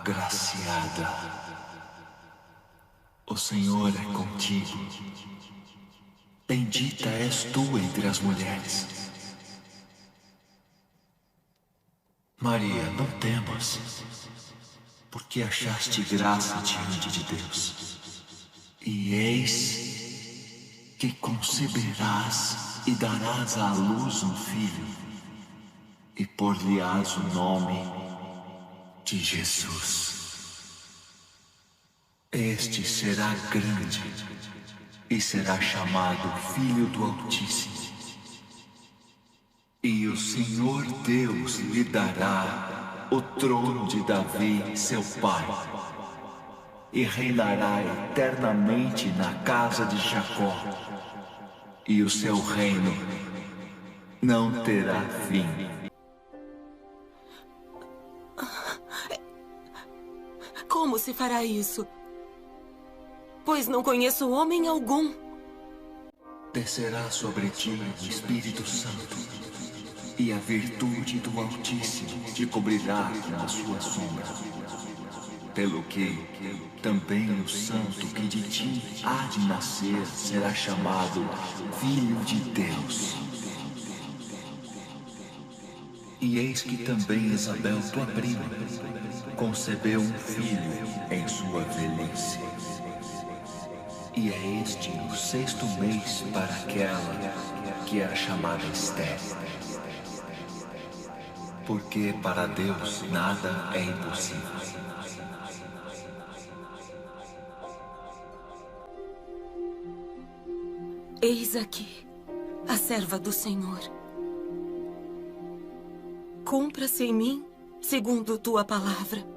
Agraciada, o Senhor é contigo. Bendita és tu entre as mulheres. Maria, não temas, porque achaste graça diante de Deus. E eis que conceberás e darás à luz um filho, e por-lhe-ás o nome de Jesus. Este será grande e será chamado Filho do Altíssimo. E o Senhor Deus lhe dará o trono de Davi, seu pai, e reinará eternamente na casa de Jacó, e o seu reino não terá fim. Como se fará isso? Pois não conheço homem algum. Descerá sobre ti o Espírito Santo, e a virtude do Altíssimo te cobrirá com a sua sombra. Pelo que também o santo que de ti há de nascer será chamado Filho de Deus. E eis que também Isabel, tua prima, concebeu um filho em sua velhice. E é este o 6º mês para aquela que era chamada estéril. Porque para Deus nada é impossível. Eis aqui a serva do Senhor. Cumpra-se em mim segundo tua palavra.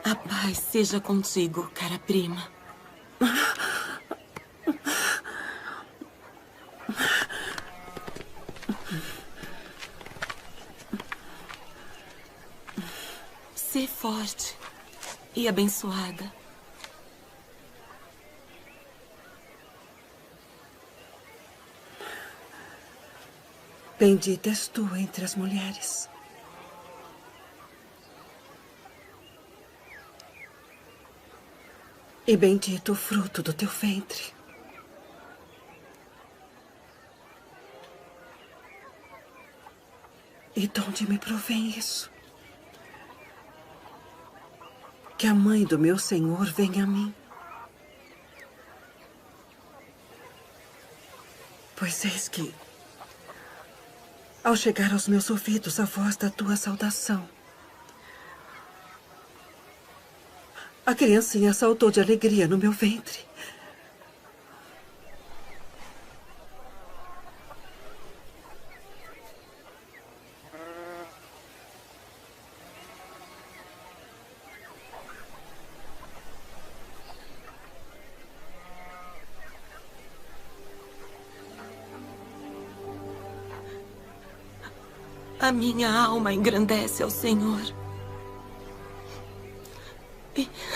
A paz seja contigo, cara prima. Sê forte e abençoada. Bendita és tu entre as mulheres. E bendito o fruto do teu ventre. E de onde me provém isso? Que a mãe do meu Senhor venha a mim. Pois eis que, ao chegar aos meus ouvidos a voz da tua saudação, a criancinha saltou de alegria no meu ventre. A minha alma engrandece ao Senhor.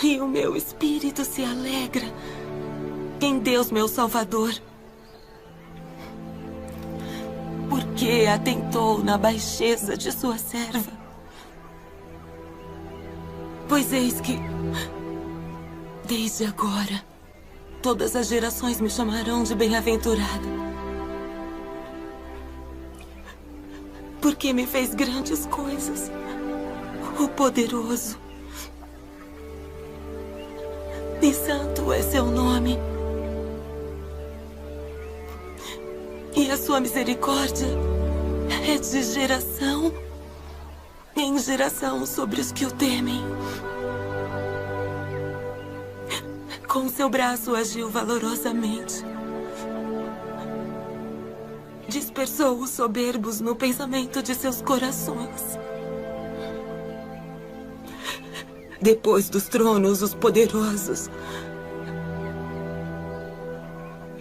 E o meu espírito se alegra em Deus, meu Salvador. Porque atentou na baixeza de sua serva. Pois eis que, desde agora, todas as gerações me chamarão de bem-aventurada. Porque me fez grandes coisas, o poderoso. E santo é seu nome. E a sua misericórdia é de geração em geração sobre os que o temem. Com seu braço agiu valorosamente. Dispersou os soberbos no pensamento de seus corações. Depois dos tronos, os poderosos.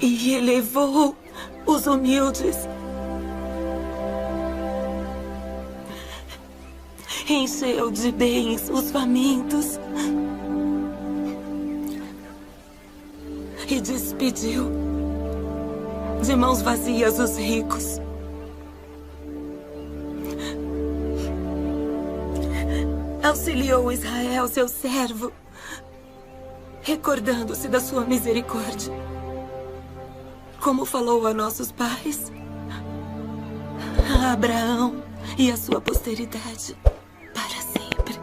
E elevou os humildes. Encheu de bens os famintos. E despediu de mãos vazias os ricos. Auxiliou Israel, seu servo, recordando-se da sua misericórdia, como falou a nossos pais, a Abraão e a sua posteridade para sempre.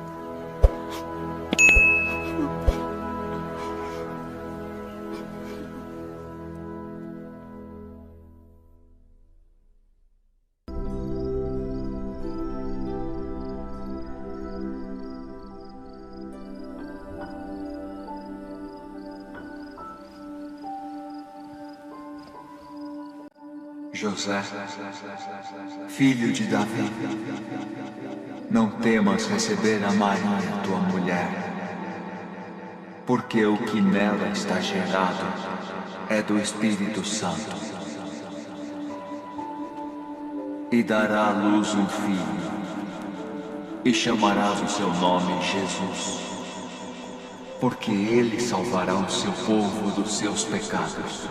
José, filho de Davi, não temas receber a Maria, tua mulher, porque o que nela está gerado é do Espírito Santo. E dará à luz um filho, e chamarás o seu nome Jesus, porque ele salvará o seu povo dos seus pecados.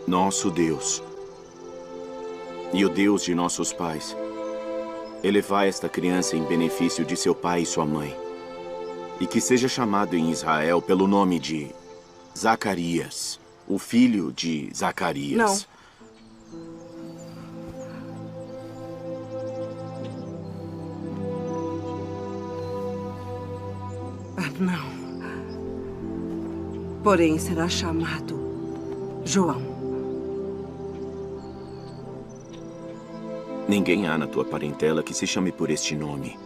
Nosso Deus e o Deus de nossos pais, elevai esta criança em benefício de seu pai e sua mãe, e que seja chamado em Israel pelo nome de Zacarias, o filho de Zacarias. Não. Porém, será chamado João. Ninguém há na tua parentela que se chame por este nome.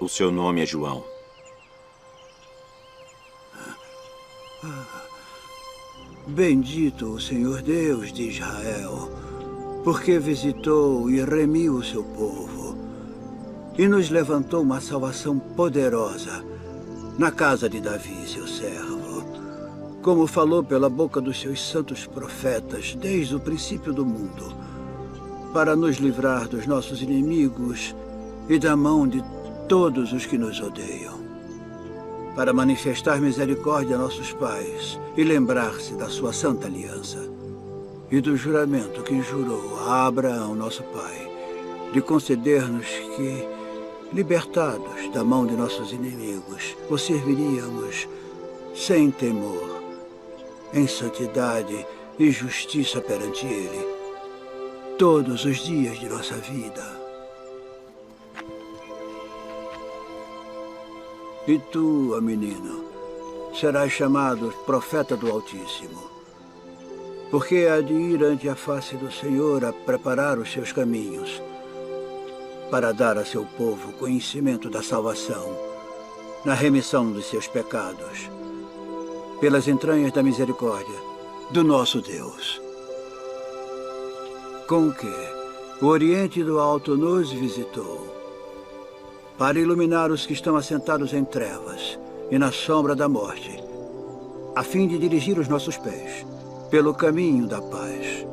O seu nome é João. Bendito o Senhor Deus de Israel, porque visitou e remiu o seu povo e nos levantou uma salvação poderosa na casa de Davi, seu servo, como falou pela boca dos seus santos profetas desde o princípio do mundo, para nos livrar dos nossos inimigos e da mão de todos os que nos odeiam, para manifestar misericórdia a nossos pais e lembrar-se da sua santa aliança e do juramento que jurou a Abraão, nosso pai, de conceder-nos que, libertados da mão de nossos inimigos, o serviríamos sem temor, em santidade e justiça perante Ele, todos os dias de nossa vida. E tu, ó menino, serás chamado profeta do Altíssimo, porque há de ir ante a face do Senhor a preparar os seus caminhos, para dar a seu povo conhecimento da salvação, na remissão dos seus pecados, pelas entranhas da misericórdia do nosso Deus. Com que o Oriente do Alto nos visitou, para iluminar os que estão assentados em trevas e na sombra da morte, a fim de dirigir os nossos pés pelo caminho da paz.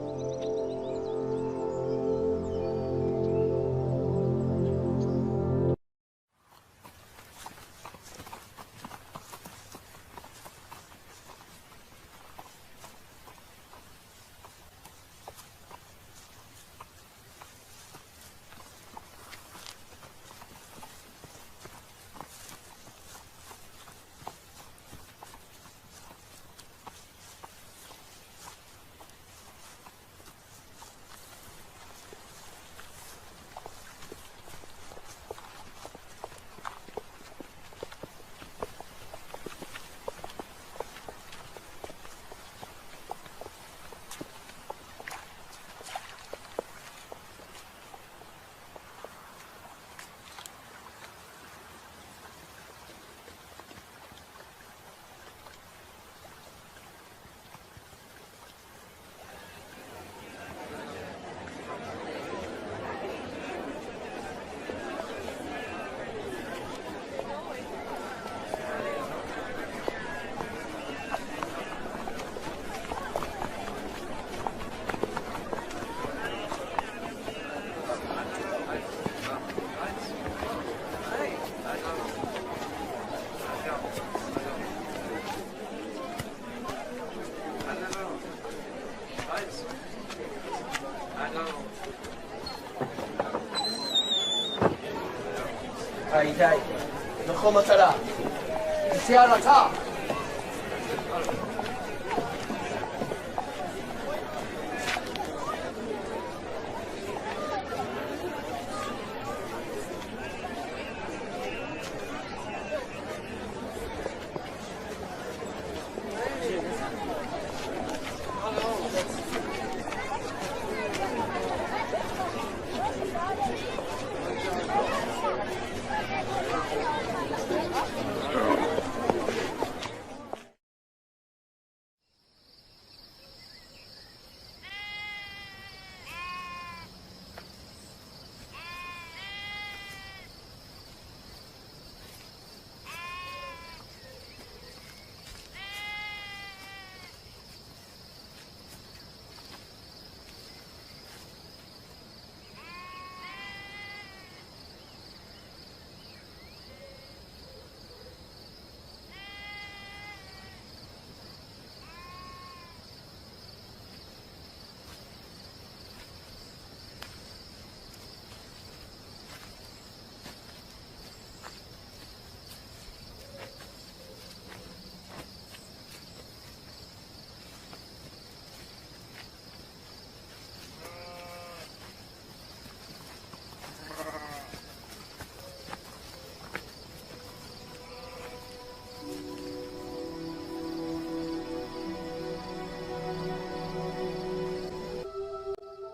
היי, נכון מטרה. יציאה רכה.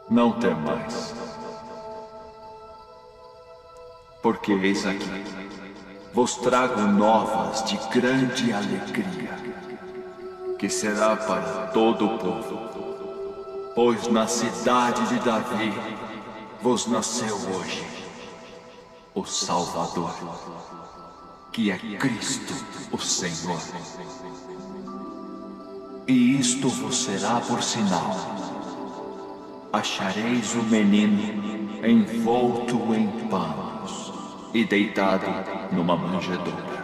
Não temais, porque eis aqui vos trago novas de grande alegria, que será para todo o povo. Pois na cidade de Davi vos nasceu hoje o Salvador, que é Cristo, o Senhor. E isto vos será por sinal: achareis o menino envolto em panos e deitado numa manjedoura.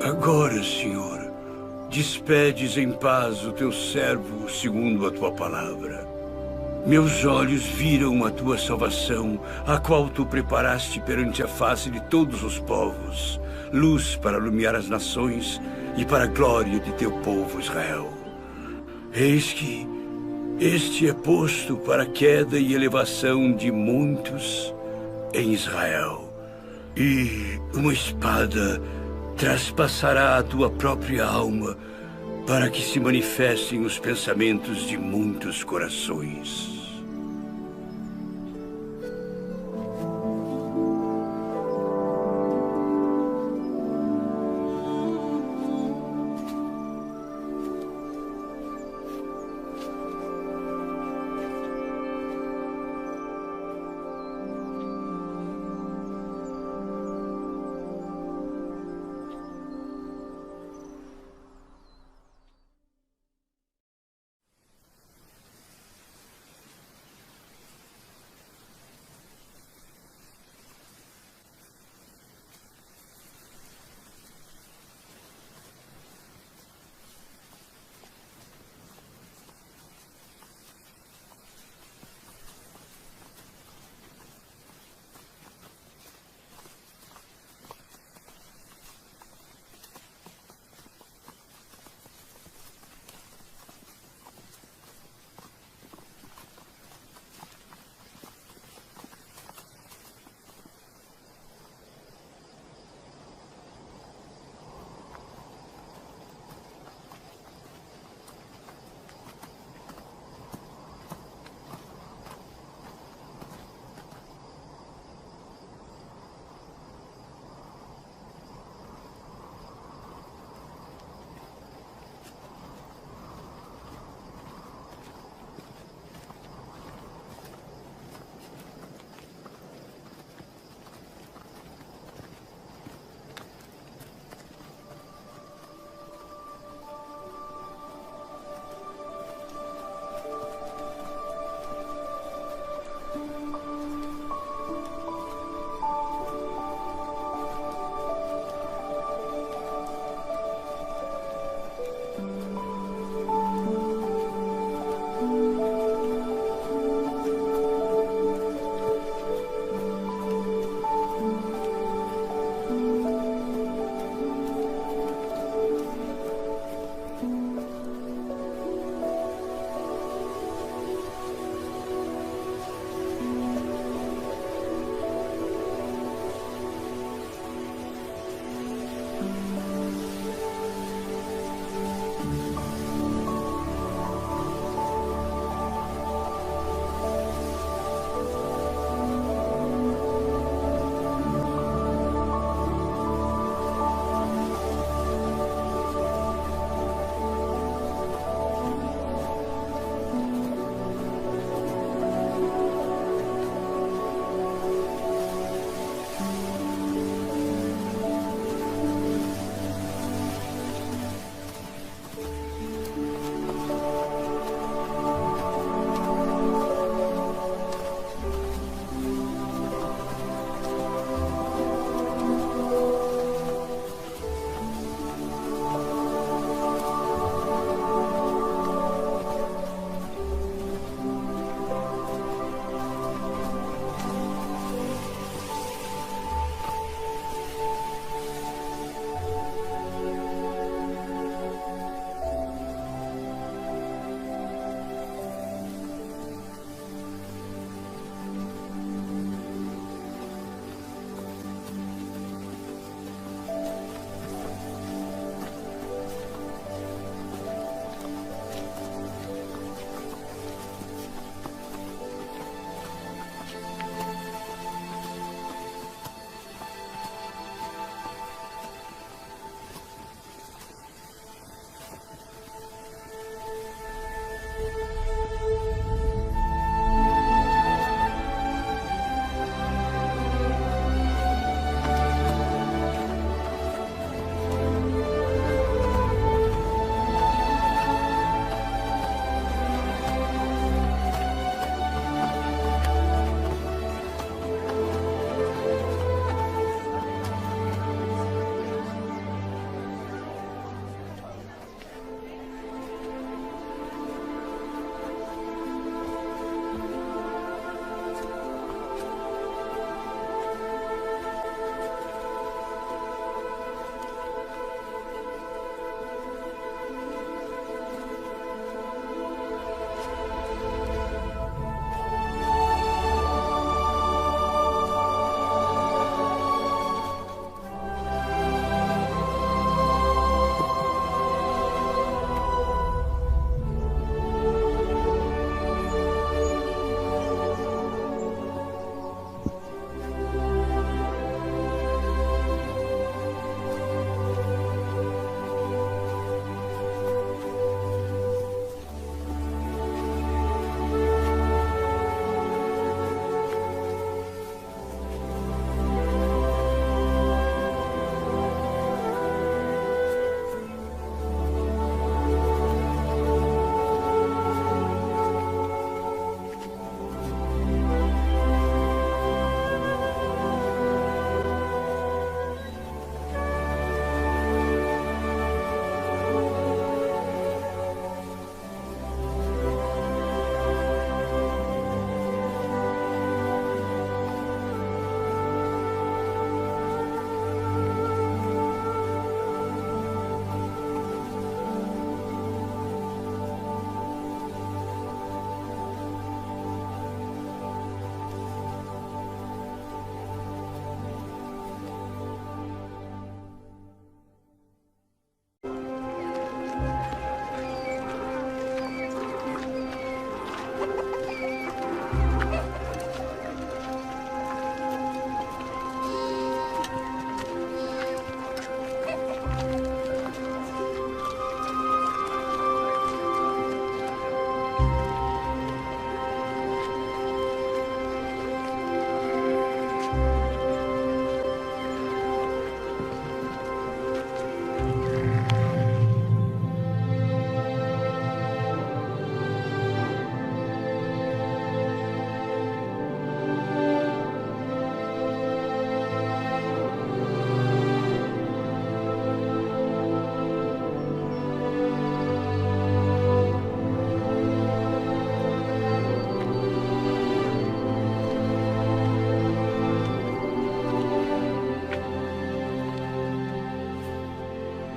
Agora, Senhor, despedes em paz o teu servo segundo a tua palavra. Meus olhos viram a tua salvação, a qual tu preparaste perante a face de todos os povos, luz para iluminar as nações e para a glória de teu povo Israel. Eis que este é posto para a queda e elevação de muitos em Israel, e uma espada traspassará a tua própria alma, para que se manifestem os pensamentos de muitos corações.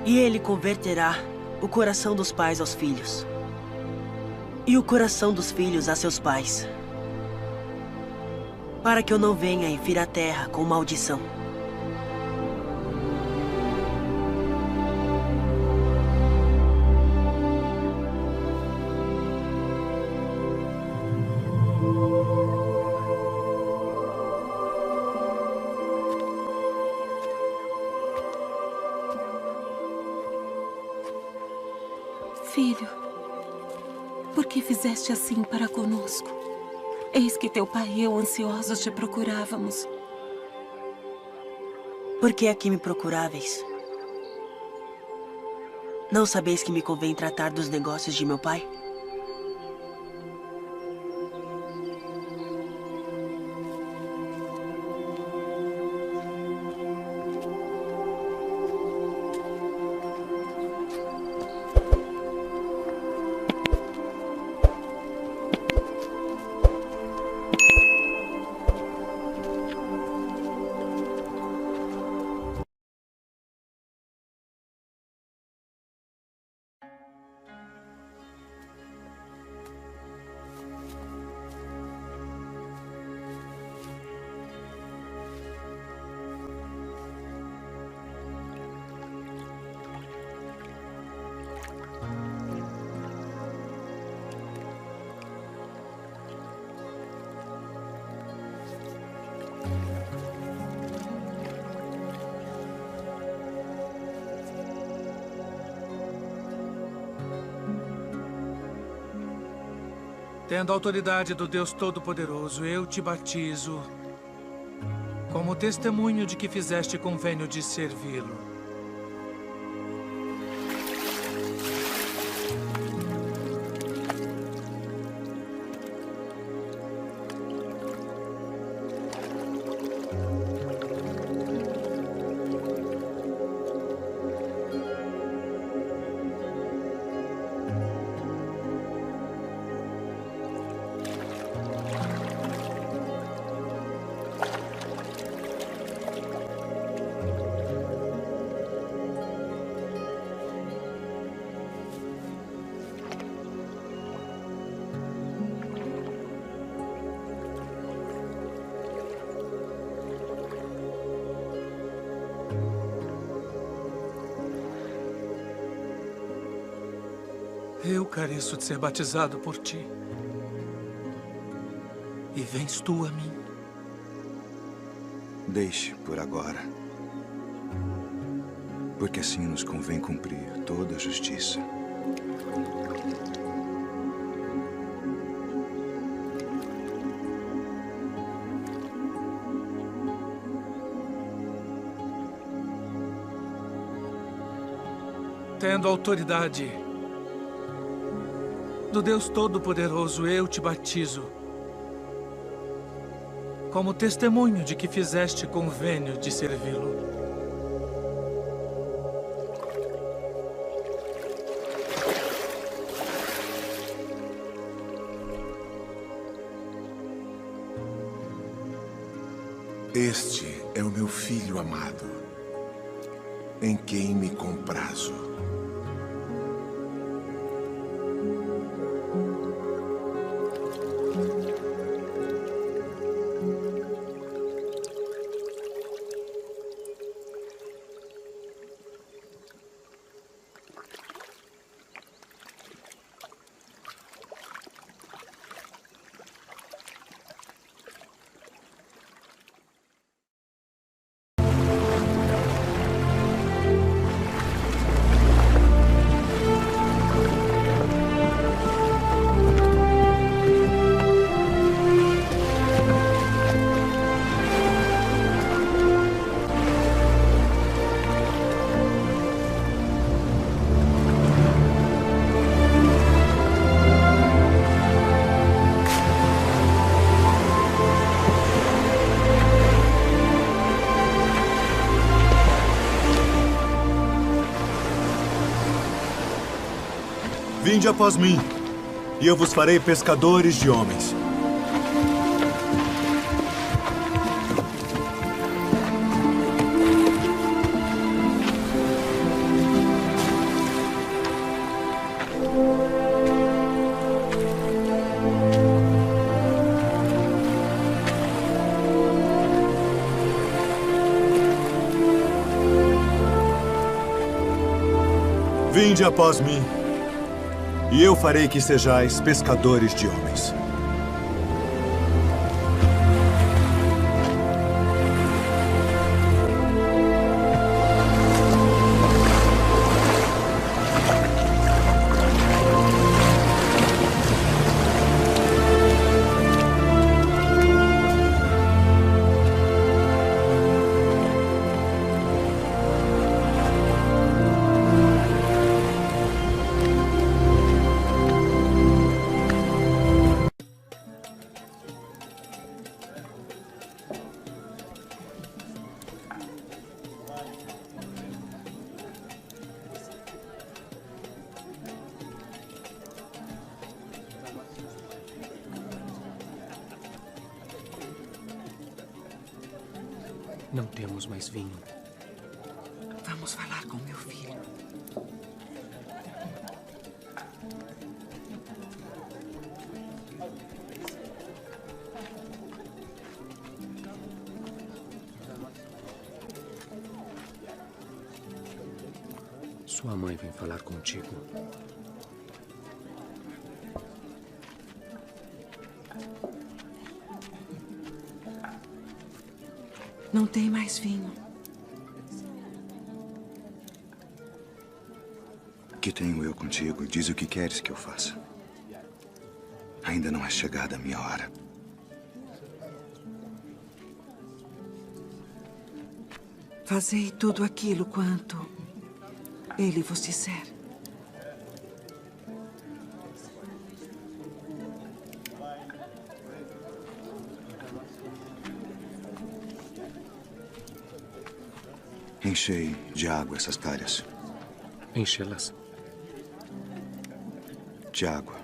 E ele converterá o coração dos pais aos filhos, e o coração dos filhos a seus pais, para que eu não venha e fira a terra com maldição. Filho, por que fizeste assim para conosco? Eis que teu pai e eu ansiosos te procurávamos. Por que aqui me procuráveis? Não sabeis que me convém tratar dos negócios de meu pai? Tendo a autoridade do Deus Todo-Poderoso, eu te batizo como testemunho de que fizeste convênio de servi-lo. Eu careço de ser batizado por ti. E vens tu a mim. Deixe por agora. Porque assim nos convém cumprir toda a justiça. Tendo autoridade do Deus Todo-Poderoso, eu te batizo como testemunho de que fizeste convênio de servi-lo. Este é o meu filho amado, em quem me comprazo. Vinde após mim, e eu vos farei pescadores de homens. Vinde após mim, e eu farei que sejais pescadores de homens. Não temos mais vinho. Vamos falar com meu filho. Sua mãe vem falar contigo. Não tem mais vinho. Que tenho eu contigo? Diz o que queres que eu faça. Ainda não é chegada a minha hora. Fazei tudo aquilo quanto ele vos disser. Enchei de água essas talhas. Enchê-las. De água.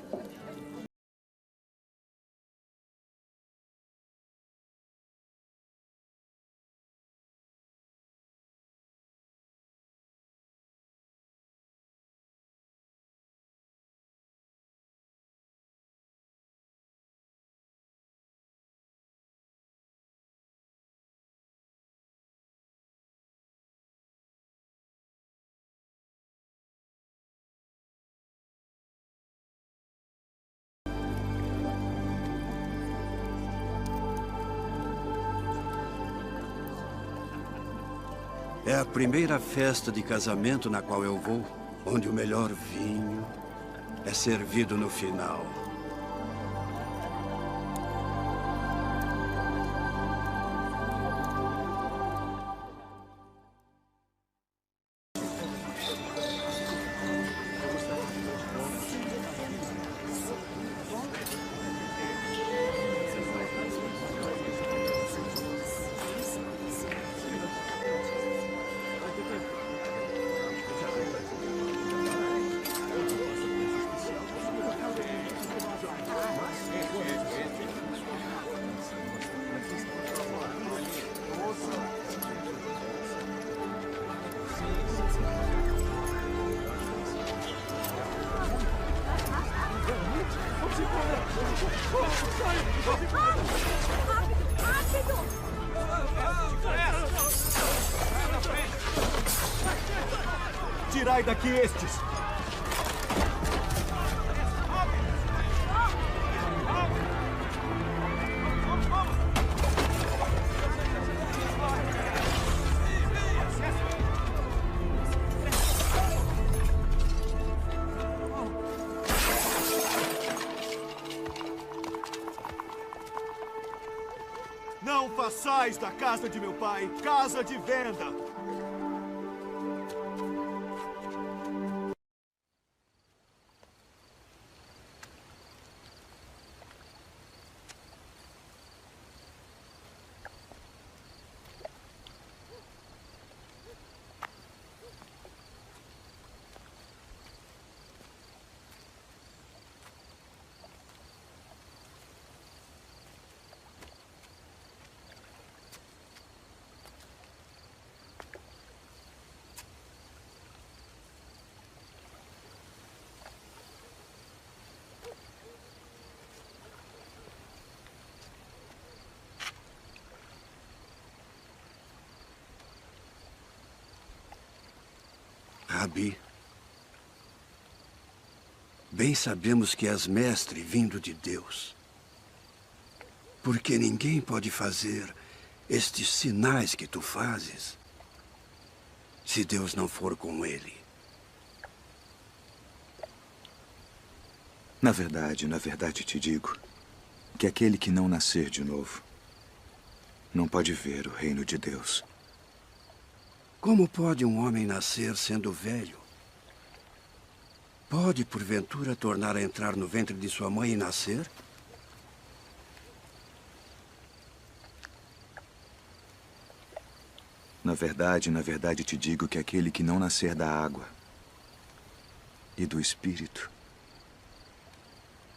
É a primeira festa de casamento na qual eu vou, onde o melhor vinho é servido no final. Tirai daqui estes! Não façais da casa de meu pai casa de venda! Rabi, bem sabemos que és mestre vindo de Deus. Porque ninguém pode fazer estes sinais que tu fazes se Deus não for com ele. Na verdade te digo que aquele que não nascer de novo não pode ver o reino de Deus. Como pode um homem nascer sendo velho? Pode, porventura, tornar a entrar no ventre de sua mãe e nascer? Na verdade te digo que aquele que não nascer da água e do Espírito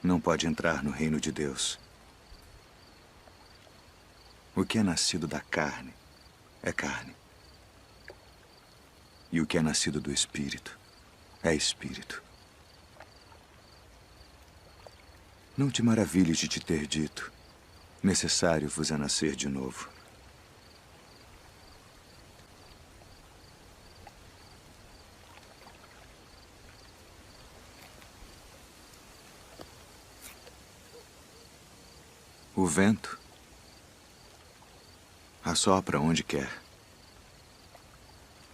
não pode entrar no reino de Deus. O que é nascido da carne é carne. E o que é nascido do Espírito é Espírito. Não te maravilhes de te ter dito: necessário vos é nascer de novo. O vento assopra onde quer.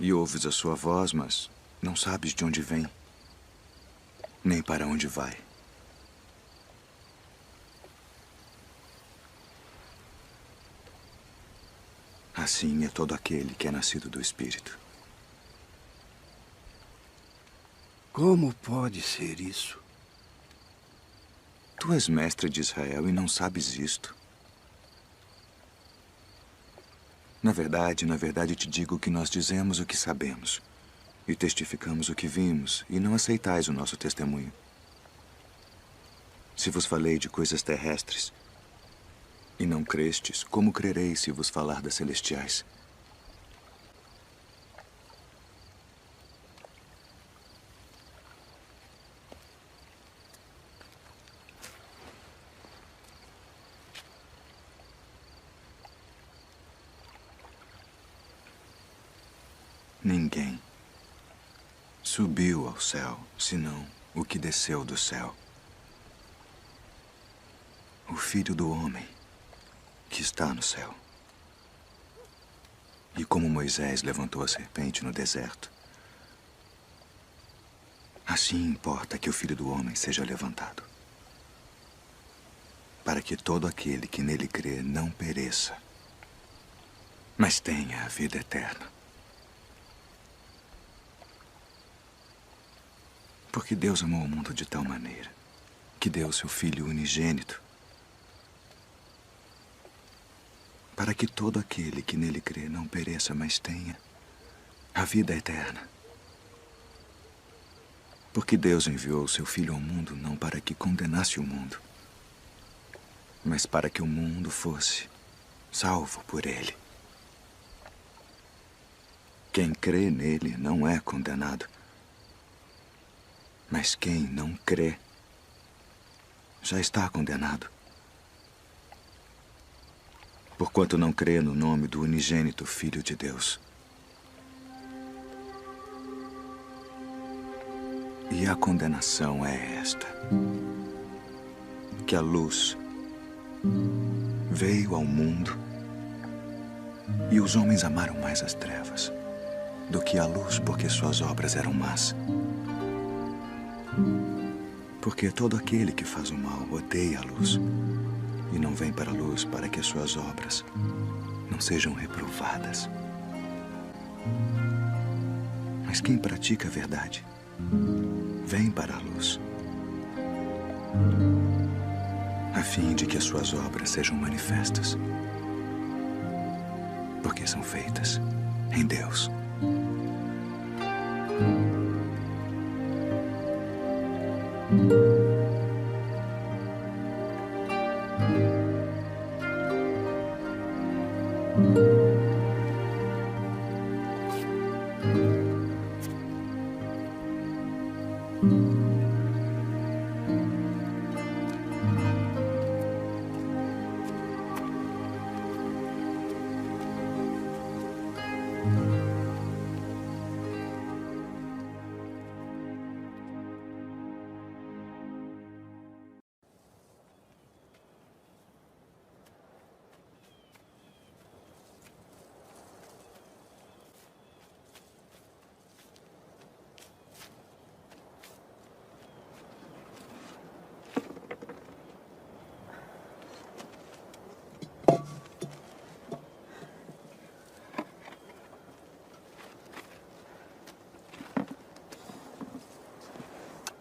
E ouves a sua voz, mas não sabes de onde vem, nem para onde vai. Assim é todo aquele que é nascido do Espírito. Como pode ser isso? Tu és mestre de Israel e não sabes isto. Na verdade te digo que nós dizemos o que sabemos e testificamos o que vimos, e não aceitais o nosso testemunho. Se vos falei de coisas terrestres e não crestes, como crereis se vos falar das celestiais? Ninguém subiu ao céu, senão o que desceu do céu. O Filho do Homem que está no céu. E como Moisés levantou a serpente no deserto, assim importa que o Filho do Homem seja levantado, para que todo aquele que nele crê não pereça, mas tenha a vida eterna. Porque Deus amou o mundo de tal maneira que deu seu Filho unigênito, para que todo aquele que nele crê não pereça, mas tenha a vida eterna. Porque Deus enviou o seu Filho ao mundo não para que condenasse o mundo, mas para que o mundo fosse salvo por ele. Quem crê nele não é condenado, mas quem não crê já está condenado, porquanto não crê no nome do unigênito Filho de Deus. E a condenação é esta: que a luz veio ao mundo e os homens amaram mais as trevas do que a luz, porque suas obras eram más. Porque todo aquele que faz o mal odeia a luz e não vem para a luz, para que as suas obras não sejam reprovadas. Mas quem pratica a verdade vem para a luz, a fim de que as suas obras sejam manifestas, porque são feitas em Deus.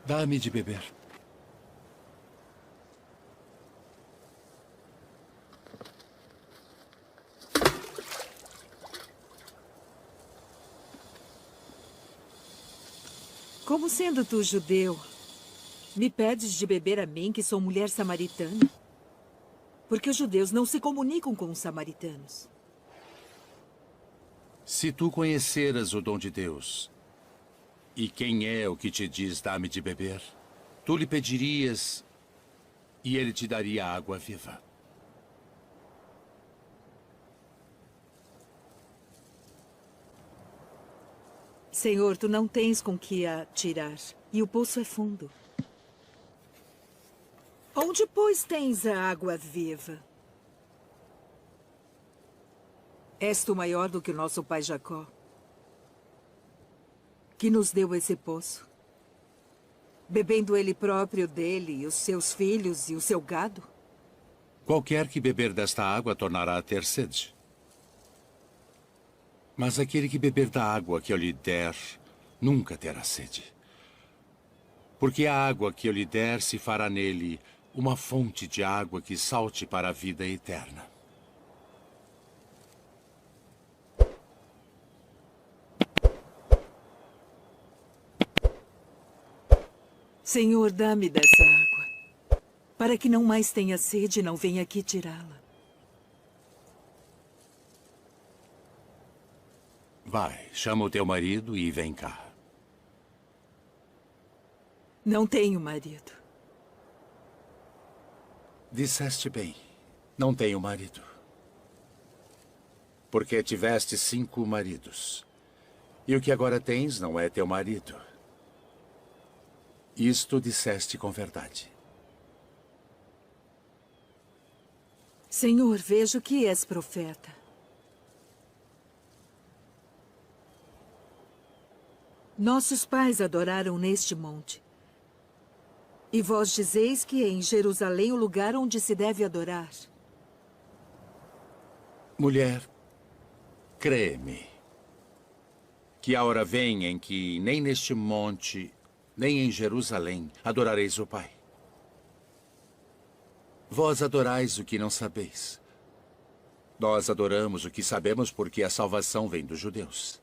Dá-me de beber. Como sendo tu judeu, me pedes de beber a mim, que sou mulher samaritana? Porque os judeus não se comunicam com os samaritanos. Se tu conheceras o dom de Deus, e quem é o que te diz dá-me de beber, tu lhe pedirias e ele te daria água viva. Senhor, tu não tens com que a tirar, e o poço é fundo. Onde, pois, tens a água viva? És tu maior do que o nosso pai Jacó, que nos deu esse poço, bebendo ele próprio dele, e os seus filhos e o seu gado? Qualquer que beber desta água tornará a ter sede. Mas aquele que beber da água que eu lhe der, nunca terá sede. Porque a água que eu lhe der se fará nele uma fonte de água que salte para a vida eterna. Senhor, dá-me dessa água, para que não mais tenha sede e não venha aqui tirá-la. Vai, chama o teu marido e vem cá. Não tenho marido. Disseste bem, não tenho marido. Porque tiveste 5 maridos. E o que agora tens não é teu marido. Isto disseste com verdade. Senhor, vejo que és profeta. Nossos pais adoraram neste monte. E vós dizeis que é em Jerusalém o lugar onde se deve adorar. Mulher, crê-me, que a hora vem em que nem neste monte, nem em Jerusalém adorareis o Pai. Vós adorais o que não sabeis. Nós adoramos o que sabemos porque a salvação vem dos judeus.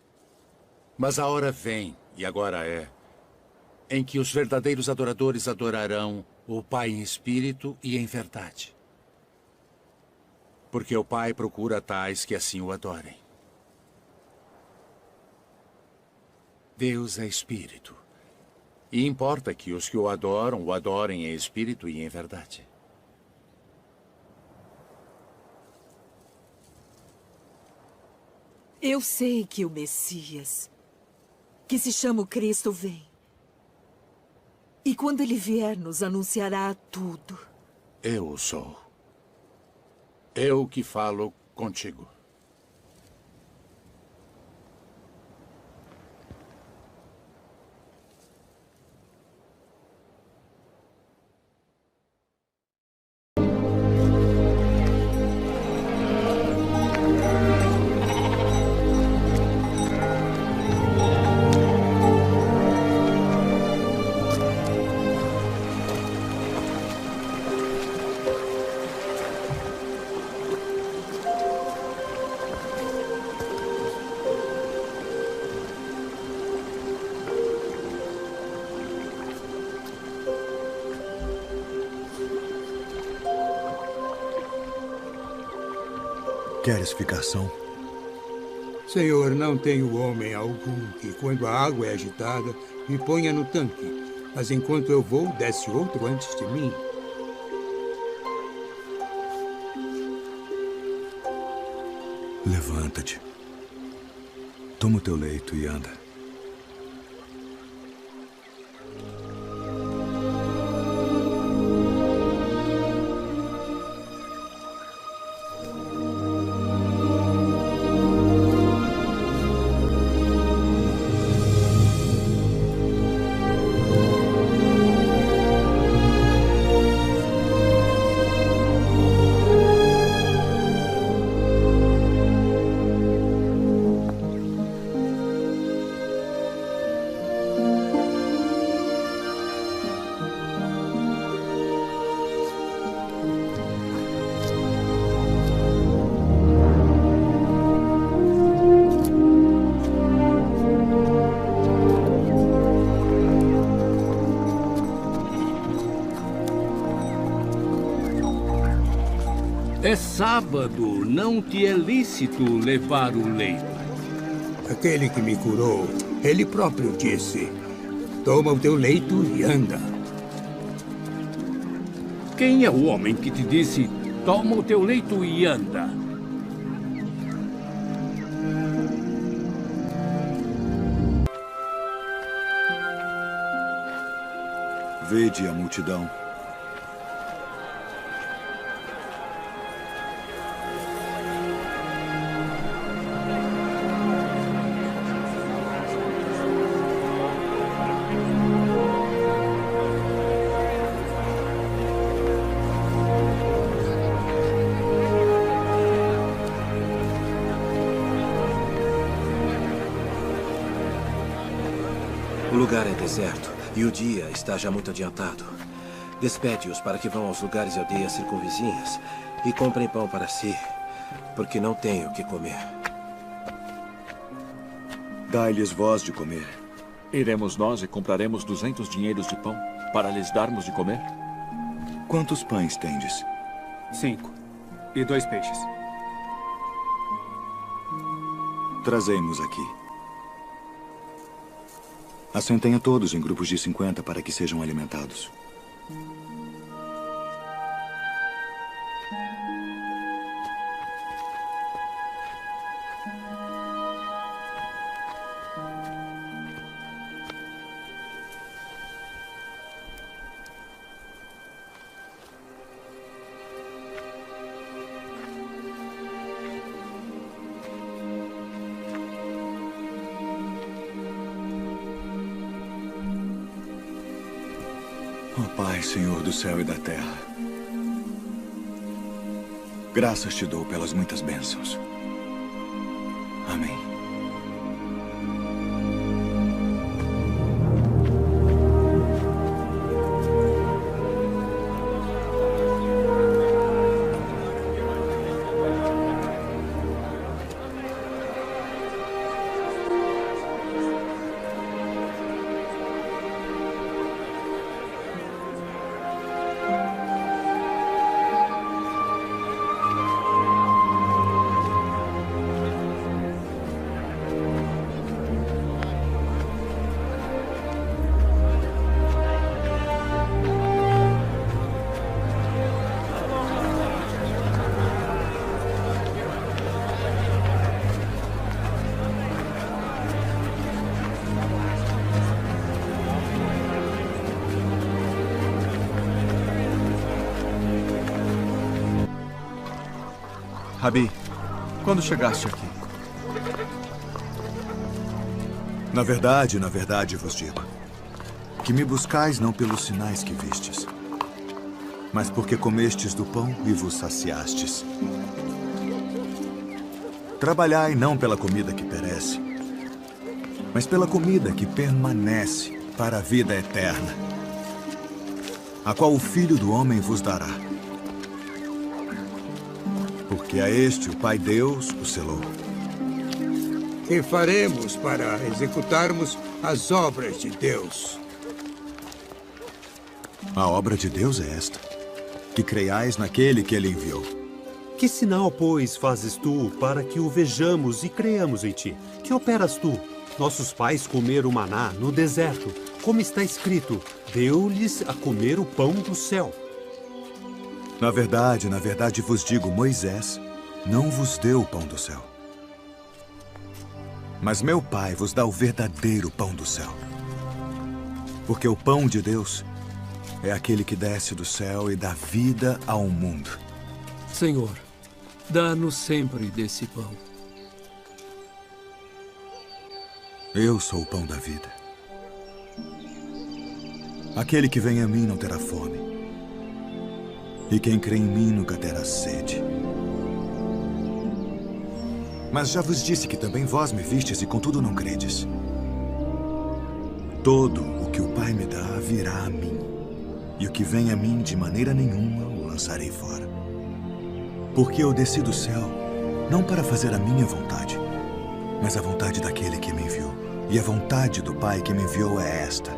Mas a hora vem, e agora é, em que os verdadeiros adoradores adorarão o Pai em espírito e em verdade. Porque o Pai procura tais que assim o adorem. Deus é espírito. E importa que os que o adorem em espírito e em verdade. Eu sei que o Messias, que se chama o Cristo, vem. E quando ele vier, nos anunciará tudo. Eu o sou. Eu que falo contigo. Queres ficação? Senhor, não tenho homem algum que, quando a água é agitada, me ponha no tanque. Mas enquanto eu vou, desce outro antes de mim. Levanta-te. Toma o teu leito e anda. sábado não te é lícito levar o leito. Aquele que me curou, ele próprio disse: toma o teu leito e anda. Quem é o homem que te disse: toma o teu leito e anda? Vede a multidão. O lugar é deserto e o dia está já muito adiantado. Despede-os para que vão aos lugares e aldeias circunvizinhas e comprem pão para si, porque não têm o que comer. Dai-lhes voz de comer. Iremos nós e compraremos 200 dinheiros de pão para lhes darmos de comer? Quantos pães tendes? 5. E 2 peixes. Trazei-mos aqui. Assentem a todos em grupos de 50 para que sejam alimentados. Ó Pai, Senhor do céu e da terra, graças te dou pelas muitas bênçãos. Amém. Rabi, quando chegaste aqui? Na verdade vos digo, que me buscais não pelos sinais que vistes, mas porque comestes do pão e vos saciastes. Trabalhai não pela comida que perece, mas pela comida que permanece para a vida eterna, a qual o Filho do Homem vos dará. Porque a este o Pai Deus o selou. Que faremos para executarmos as obras de Deus? A obra de Deus é esta, que creiais naquele que ele enviou. Que sinal, pois, fazes tu para que o vejamos e creiamos em ti? Que operas tu? Nossos pais comeram o maná no deserto, como está escrito, deu-lhes a comer o pão do céu. Na verdade vos digo, Moisés não vos deu o pão do céu. Mas meu Pai vos dá o verdadeiro pão do céu. Porque o pão de Deus é aquele que desce do céu e dá vida ao mundo. Senhor, dá-nos sempre desse pão. Eu sou o pão da vida. Aquele que vem a mim não terá fome. E quem crê em mim nunca terá sede. Mas já vos disse que também vós me vistes e contudo não credes. Todo o que o Pai me dá virá a mim. E o que vem a mim de maneira nenhuma o lançarei fora. Porque eu desci do céu não para fazer a minha vontade, mas a vontade daquele que me enviou. E a vontade do Pai que me enviou é esta: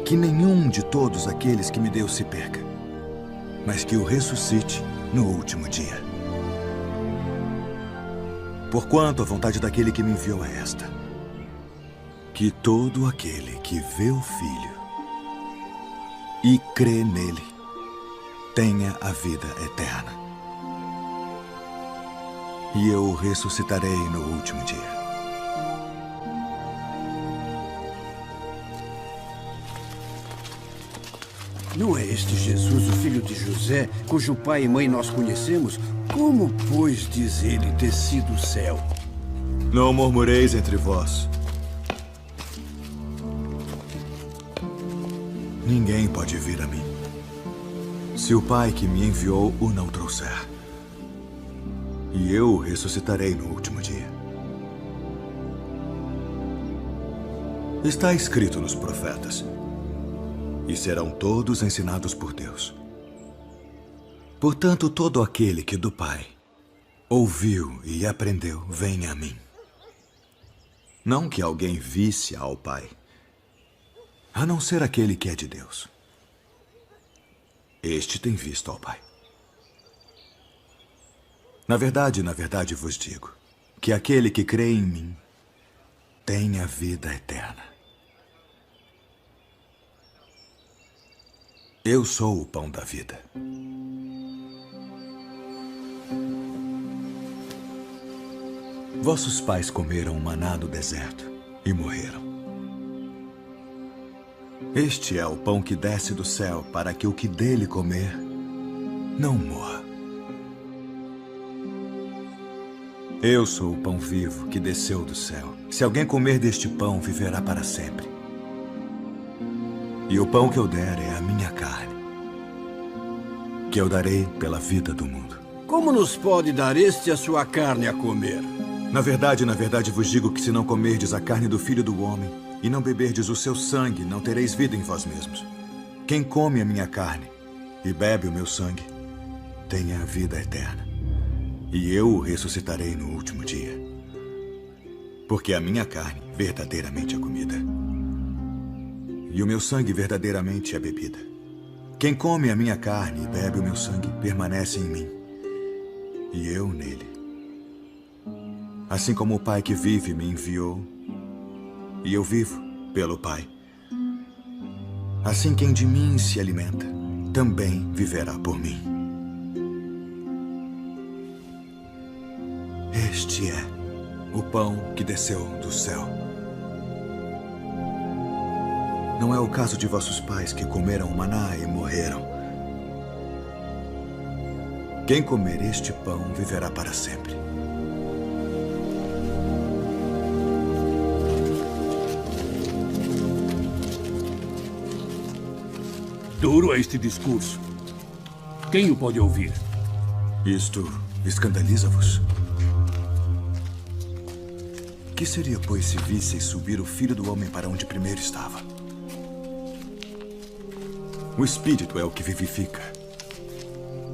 que nenhum de todos aqueles que me deu se perca, mas que o ressuscite no último dia. Porquanto a vontade daquele que me enviou é esta: que todo aquele que vê o Filho e crê nele tenha a vida eterna. E eu o ressuscitarei no último dia. Não é este Jesus, o filho de José, cujo pai e mãe nós conhecemos? Como, pois, diz ele, desci do céu? Não murmureis entre vós. Ninguém pode vir a mim, se o Pai que me enviou o não trouxer. E eu o ressuscitarei no último dia. Está escrito nos profetas: e serão todos ensinados por Deus. Portanto, todo aquele que do Pai ouviu e aprendeu, vem a mim. Não que alguém visse ao Pai, a não ser aquele que é de Deus. Este tem visto ao Pai. Na verdade vos digo que aquele que crê em mim tem a vida eterna. Eu sou o pão da vida. Vossos pais comeram maná no deserto e morreram. Este é o pão que desce do céu, para que o que dele comer não morra. Eu sou o pão vivo que desceu do céu. Se alguém comer deste pão, viverá para sempre. E o pão que eu der é a minha carne, que eu darei pela vida do mundo. Como nos pode dar este a sua carne a comer? Na verdade vos digo que se não comerdes a carne do Filho do Homem e não beberdes o seu sangue, não tereis vida em vós mesmos. Quem come a minha carne e bebe o meu sangue, tem a vida eterna. E eu o ressuscitarei no último dia. Porque a minha carne verdadeiramente é comida, e o meu sangue verdadeiramente é bebida. Quem come a minha carne e bebe o meu sangue permanece em mim, e eu nele. Assim como o Pai que vive me enviou, e eu vivo pelo Pai, assim quem de mim se alimenta também viverá por mim. Este é o pão que desceu do céu. Não é o caso de vossos pais que comeram o maná e morreram. Quem comer este pão viverá para sempre. Duro é este discurso. Quem o pode ouvir? Isto escandaliza-vos? Que seria, pois, se visseis subir o Filho do Homem para onde primeiro estava? O Espírito é o que vivifica.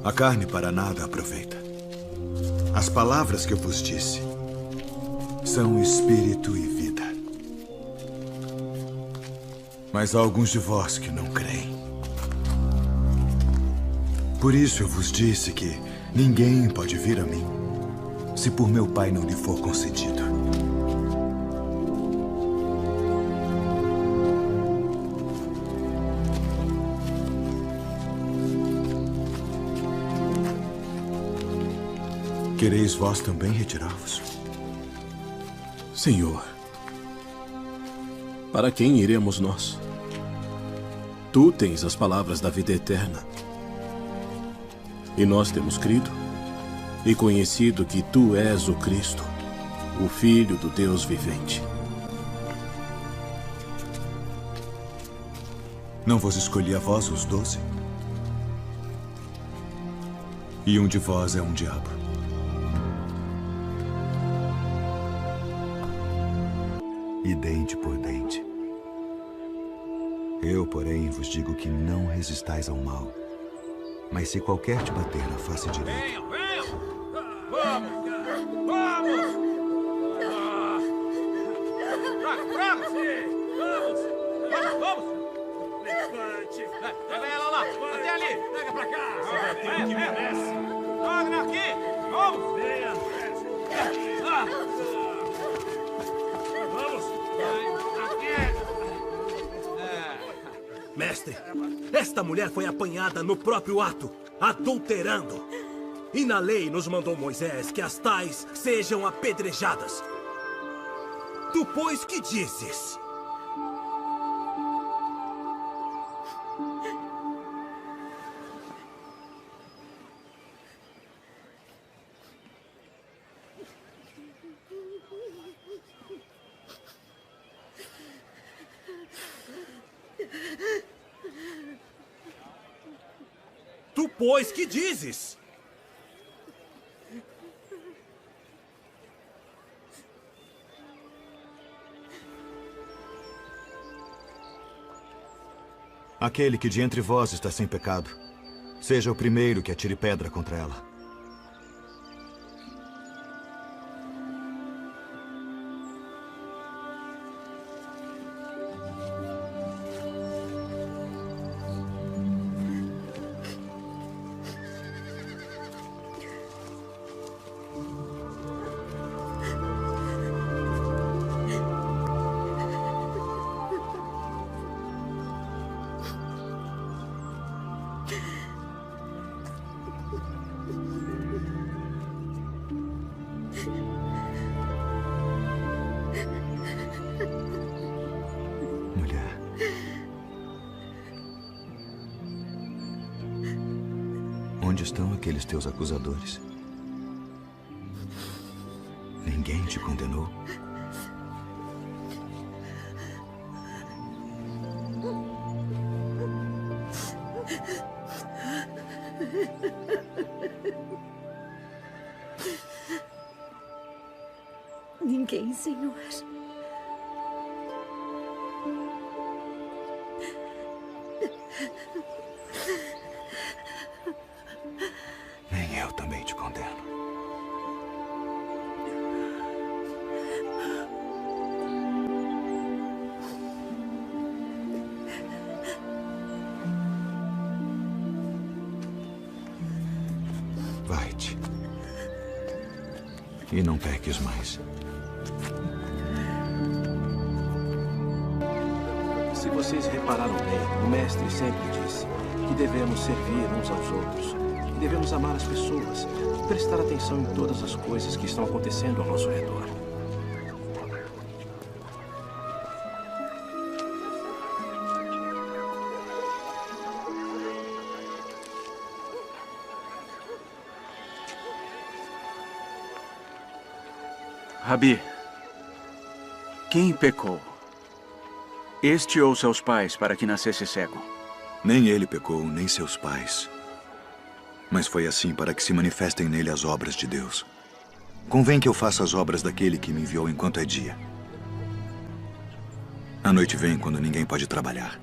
A carne para nada aproveita. As palavras que eu vos disse são Espírito e vida. Mas há alguns de vós que não creem. Por isso eu vos disse que ninguém pode vir a mim se por meu Pai não lhe for concedido. Quereis vós também retirar-vos? Senhor, para quem iremos nós? Tu tens as palavras da vida eterna. E nós temos crido e conhecido que tu és o Cristo, o Filho do Deus vivente. Não vos escolhi a vós os 12? E um de vós é um diabo. E dente por dente. Eu, porém, vos digo que não resistais ao mal. Mas se qualquer te bater na face direita... Venham! Vamos! Vamos! Vamos! Levante! Pega ela lá! Até ali! Pega pra cá! Você vai ter o que merece! Joga aqui! Vamos! Venha! Vamos! Mestre, esta mulher foi apanhada no próprio ato, adulterando. E na lei nos mandou Moisés que as tais sejam apedrejadas. Tu, pois, que dizes? Tu, pois, que dizes? Aquele que de entre vós está sem pecado, seja o primeiro que atire pedra contra ela. Onde estão aqueles teus acusadores? Ninguém te condenou? Ninguém, Senhor. Nem eu também te condeno. Vai-te. E não peques mais. Se vocês repararam bem, o mestre sempre disse que devemos servir uns aos outros, que devemos amar as pessoas e prestar atenção em todas as coisas que estão acontecendo ao nosso redor. Rabi, quem pecou? Este ou seus pais para que nascesse cego? Nem ele pecou, nem seus pais. Mas foi assim para que se manifestem nele as obras de Deus. Convém que eu faça as obras daquele que me enviou enquanto é dia. A noite vem quando ninguém pode trabalhar.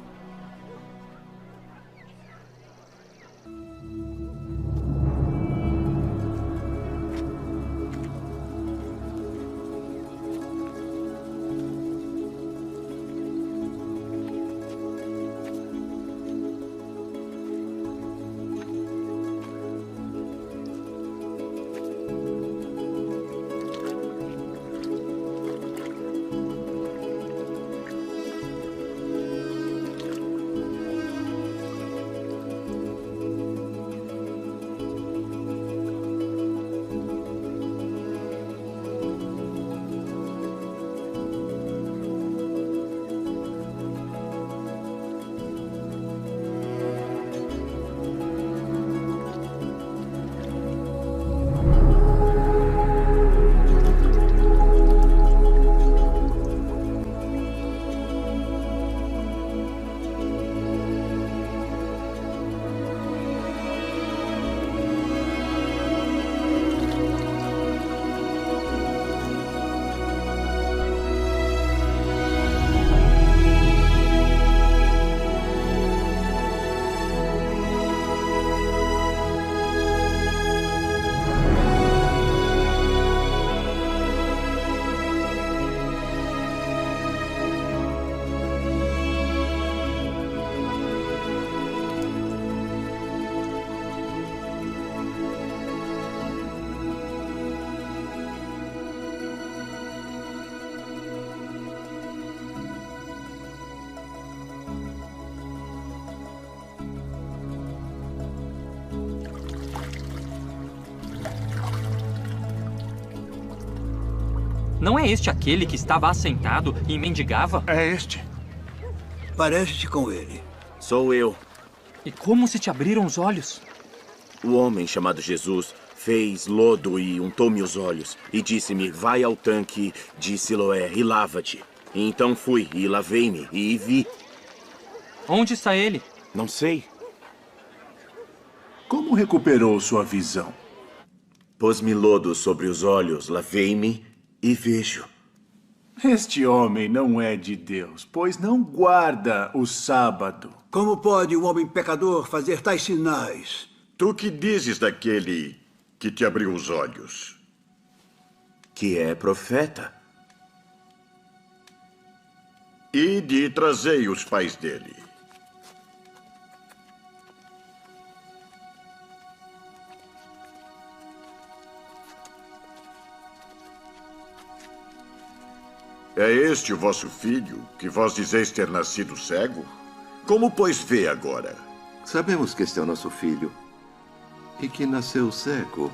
Não é este aquele que estava assentado e mendigava? É este. Parece-te com ele. Sou eu. E como se te abriram os olhos? O homem chamado Jesus fez lodo e untou-me os olhos e disse-me, vai ao tanque de Siloé e lava-te. E então fui e lavei-me e vi. Onde está ele? Não sei. Como recuperou sua visão? Pôs-me lodo sobre os olhos, lavei-me e vejo. Este homem não é de Deus, pois não guarda o sábado. Como pode um homem pecador fazer tais sinais? Tu que dizes daquele que te abriu os olhos? Que é profeta. Ide e trazei os pais dele. É este o vosso filho, que vós dizeis ter nascido cego? Como, pois, vê agora? Sabemos que este é o nosso filho e que nasceu cego.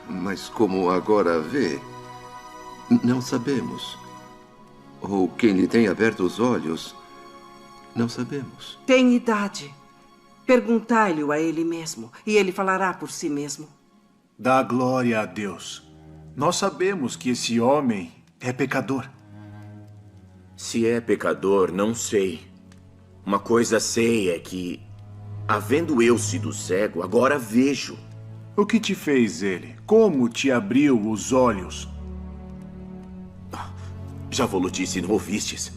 Mas como agora vê, não sabemos. Ou quem lhe tem aberto os olhos, não sabemos. Tem idade. Perguntai-lhe-o a ele mesmo, e ele falará por si mesmo. Dá glória a Deus. Nós sabemos que esse homem é pecador. Se é pecador, não sei. Uma coisa sei é que, havendo eu sido cego, agora vejo. O que te fez ele? Como te abriu os olhos? Já vou-lo disse e não ouvistes.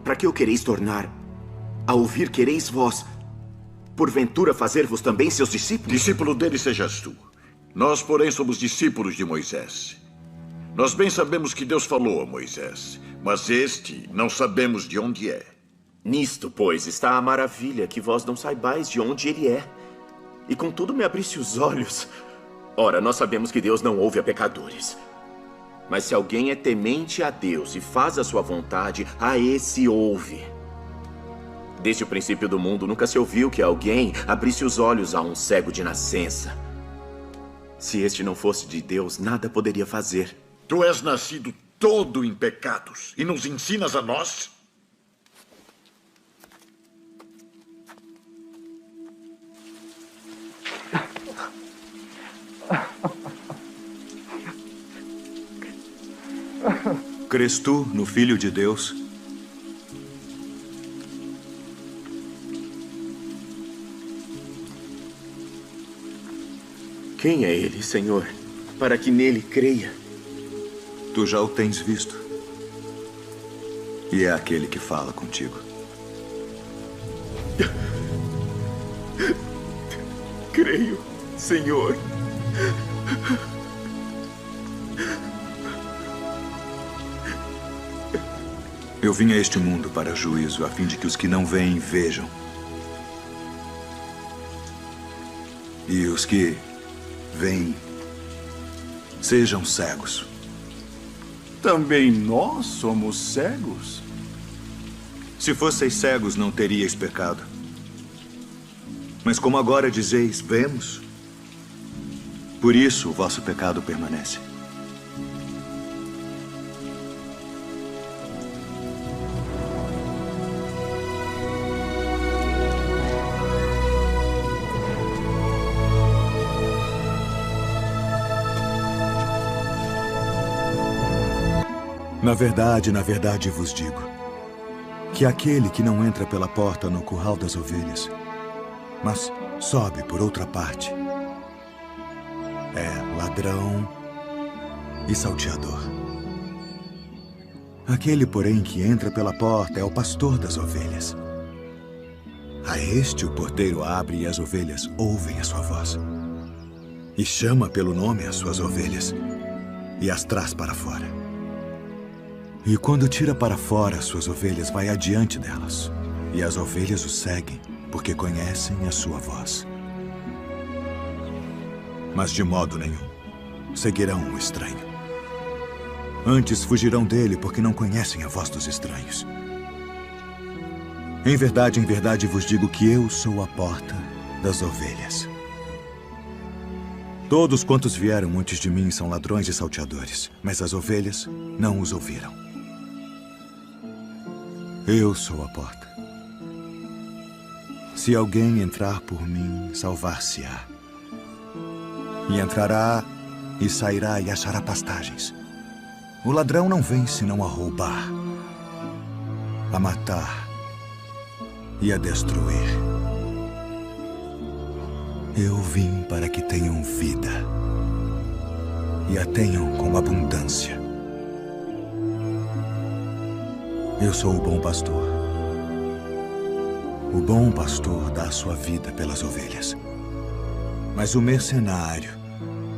Para que o quereis tornar? A ouvir quereis vós, porventura fazer-vos também seus discípulos? Discípulo dele sejas tu. Nós, porém, somos discípulos de Moisés. Nós bem sabemos que Deus falou a Moisés, mas este não sabemos de onde é. Nisto, pois, está a maravilha, que vós não saibais de onde ele é. E contudo me abriste os olhos. Ora, nós sabemos que Deus não ouve a pecadores. Mas se alguém é temente a Deus e faz a sua vontade, a esse ouve. Desde o princípio do mundo, nunca se ouviu que alguém abrisse os olhos a um cego de nascença. Se este não fosse de Deus, nada poderia fazer. Tu és nascido todo em pecados e nos ensinas a nós? Crês tu no Filho de Deus? Quem é ele, Senhor, para que nele creia? Tu já o tens visto. E é aquele que fala contigo. Creio, Senhor. Eu vim a este mundo para juízo, a fim de que os que não veem vejam. E os que veem sejam cegos. Também nós somos cegos? Se fosseis cegos, não teríeis pecado. Mas como agora dizeis, vemos, por isso o vosso pecado permanece. Na verdade vos digo, que aquele que não entra pela porta no curral das ovelhas, mas sobe por outra parte, é ladrão e salteador. Aquele, porém, que entra pela porta é o pastor das ovelhas. A este o porteiro abre e as ovelhas ouvem a sua voz. E chama pelo nome as suas ovelhas e as traz para fora. E quando tira para fora as suas ovelhas, vai adiante delas. E as ovelhas o seguem, porque conhecem a sua voz. Mas de modo nenhum seguirão o estranho. Antes fugirão dele, porque não conhecem a voz dos estranhos. Em verdade vos digo que eu sou a porta das ovelhas. Todos quantos vieram antes de mim são ladrões e salteadores, mas as ovelhas não os ouviram. Eu sou a porta. Se alguém entrar por mim, salvar-se-á. E entrará e sairá e achará pastagens. O ladrão não vem senão a roubar, a matar e a destruir. Eu vim para que tenham vida e a tenham com abundância. Eu sou o bom pastor. O bom pastor dá a sua vida pelas ovelhas. Mas o mercenário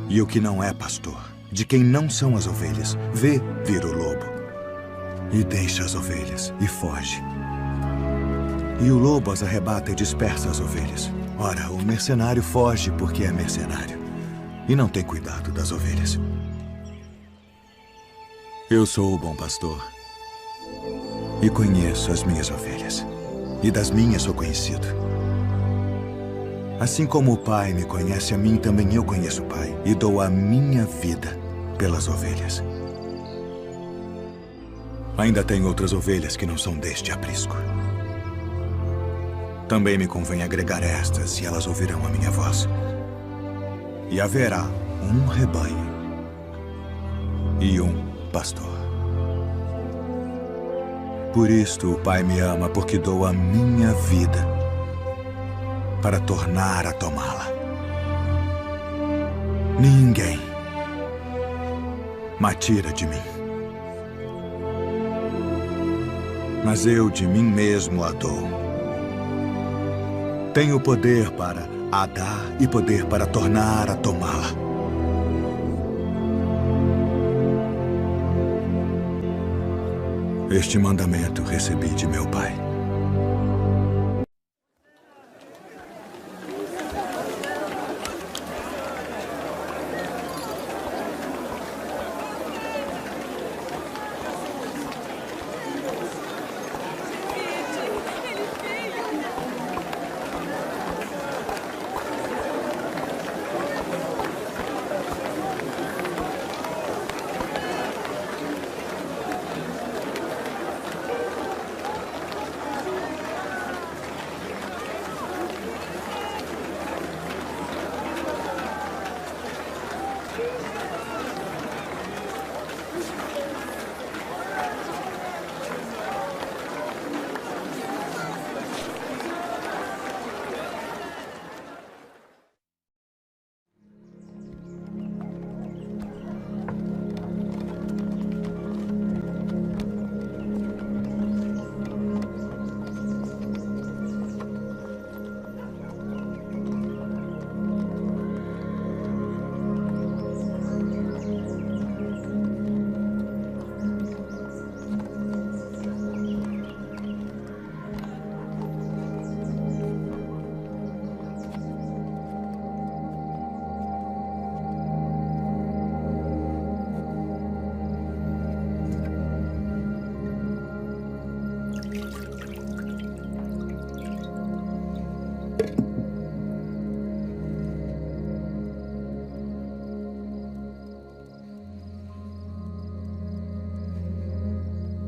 e o que não é pastor, de quem não são as ovelhas, vê vir o lobo e deixa as ovelhas e foge. E o lobo as arrebata e dispersa as ovelhas. Ora, o mercenário foge porque é mercenário e não tem cuidado das ovelhas. Eu sou o bom pastor e conheço as minhas ovelhas, e das minhas sou conhecido. Assim como o Pai me conhece a mim, também eu conheço o Pai, e dou a minha vida pelas ovelhas. Ainda tem outras ovelhas que não são deste aprisco. Também me convém agregar estas, e elas ouvirão a minha voz. E haverá um rebanho e um pastor. Por isto o Pai me ama, porque dou a minha vida para tornar a tomá-la. Ninguém me tira de mim, mas eu de mim mesmo a dou. Tenho poder para a dar e poder para tornar a tomá-la. Este mandamento recebi de meu Pai.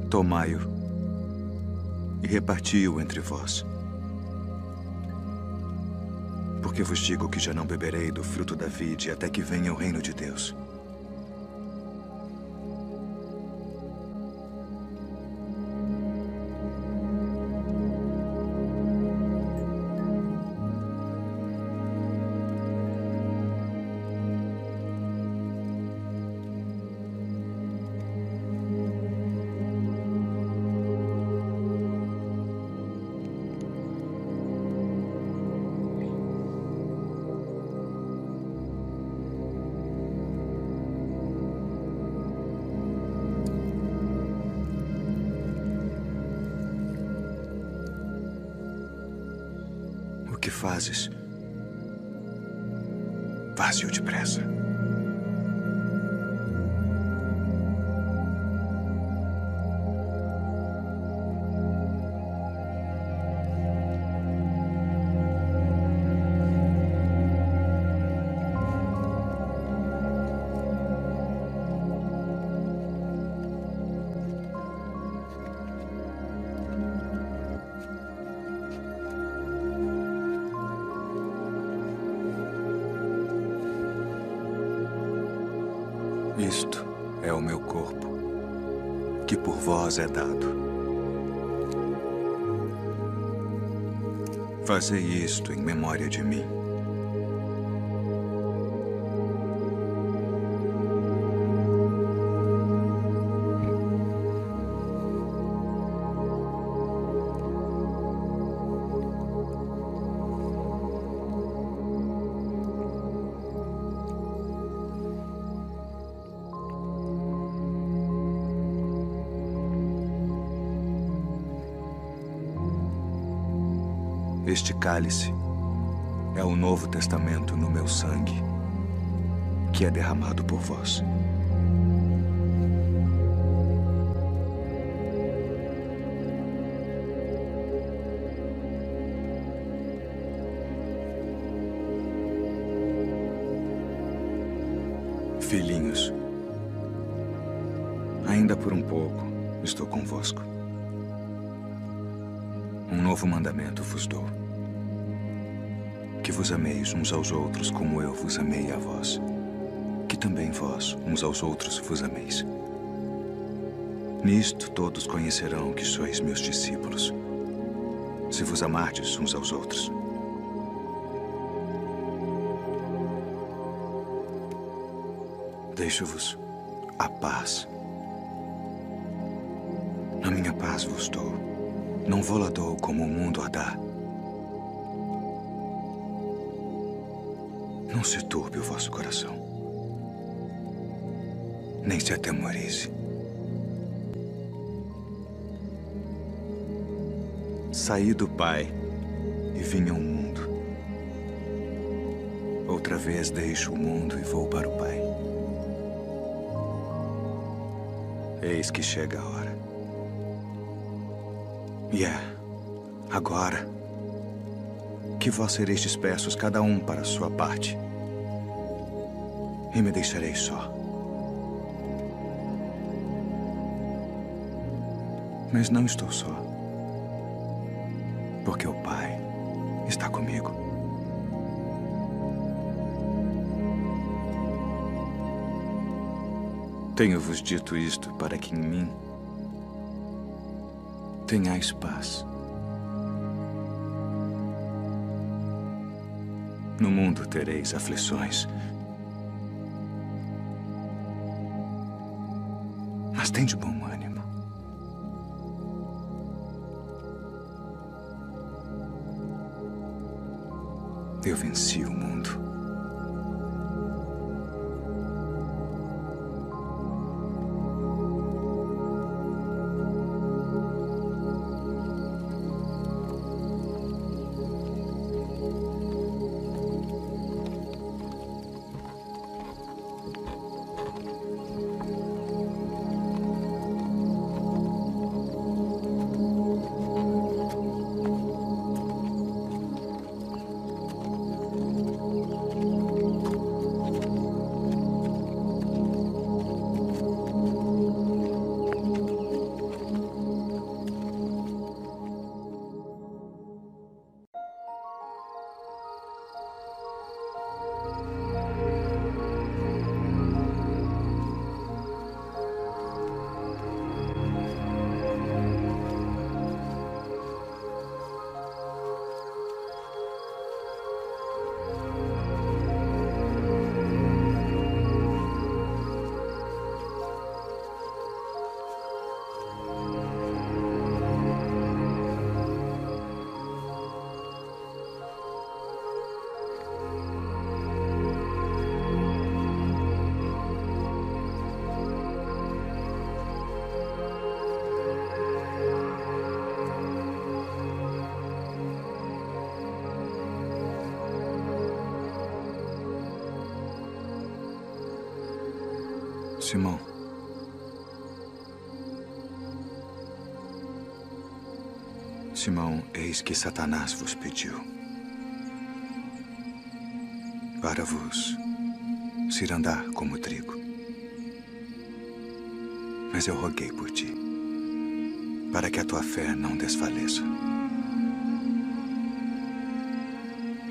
Tomai-o e reparti-o entre vós. Porque vos digo que já não beberei do fruto da vide até que venha o reino de Deus. O que fazes? Faze-o depressa. é o meu corpo, que por vós é dado. Fazei isto em memória de mim. Este cálice é o Novo Testamento no meu sangue, que é derramado por vós. Filhinhos, ainda por um pouco estou convosco. Um novo mandamento vos dou: que vos ameis uns aos outros como eu vos amei a vós, que também vós uns aos outros vos ameis. Nisto todos conhecerão que sois meus discípulos, se vos amardes uns aos outros. Deixo-vos a paz. A minha paz vos dou, não vou-la dou como o mundo a dá. Não se turbe o vosso coração, nem se atemorize. Saí do Pai e vim ao mundo. Outra vez deixo o mundo e vou para o Pai. Eis que chega a hora. E é agora que vós sereis dispersos, cada um para a sua parte, e me deixareis só. Mas não estou só, porque o Pai está comigo. Tenho-vos dito isto para que em mim tenhais paz. No mundo tereis aflições, mas tende bom ânimo. Eu venci o mundo. Simão, Simão, eis que Satanás vos pediu para vos cirandar como trigo. Mas eu roguei por ti, para que a tua fé não desfaleça.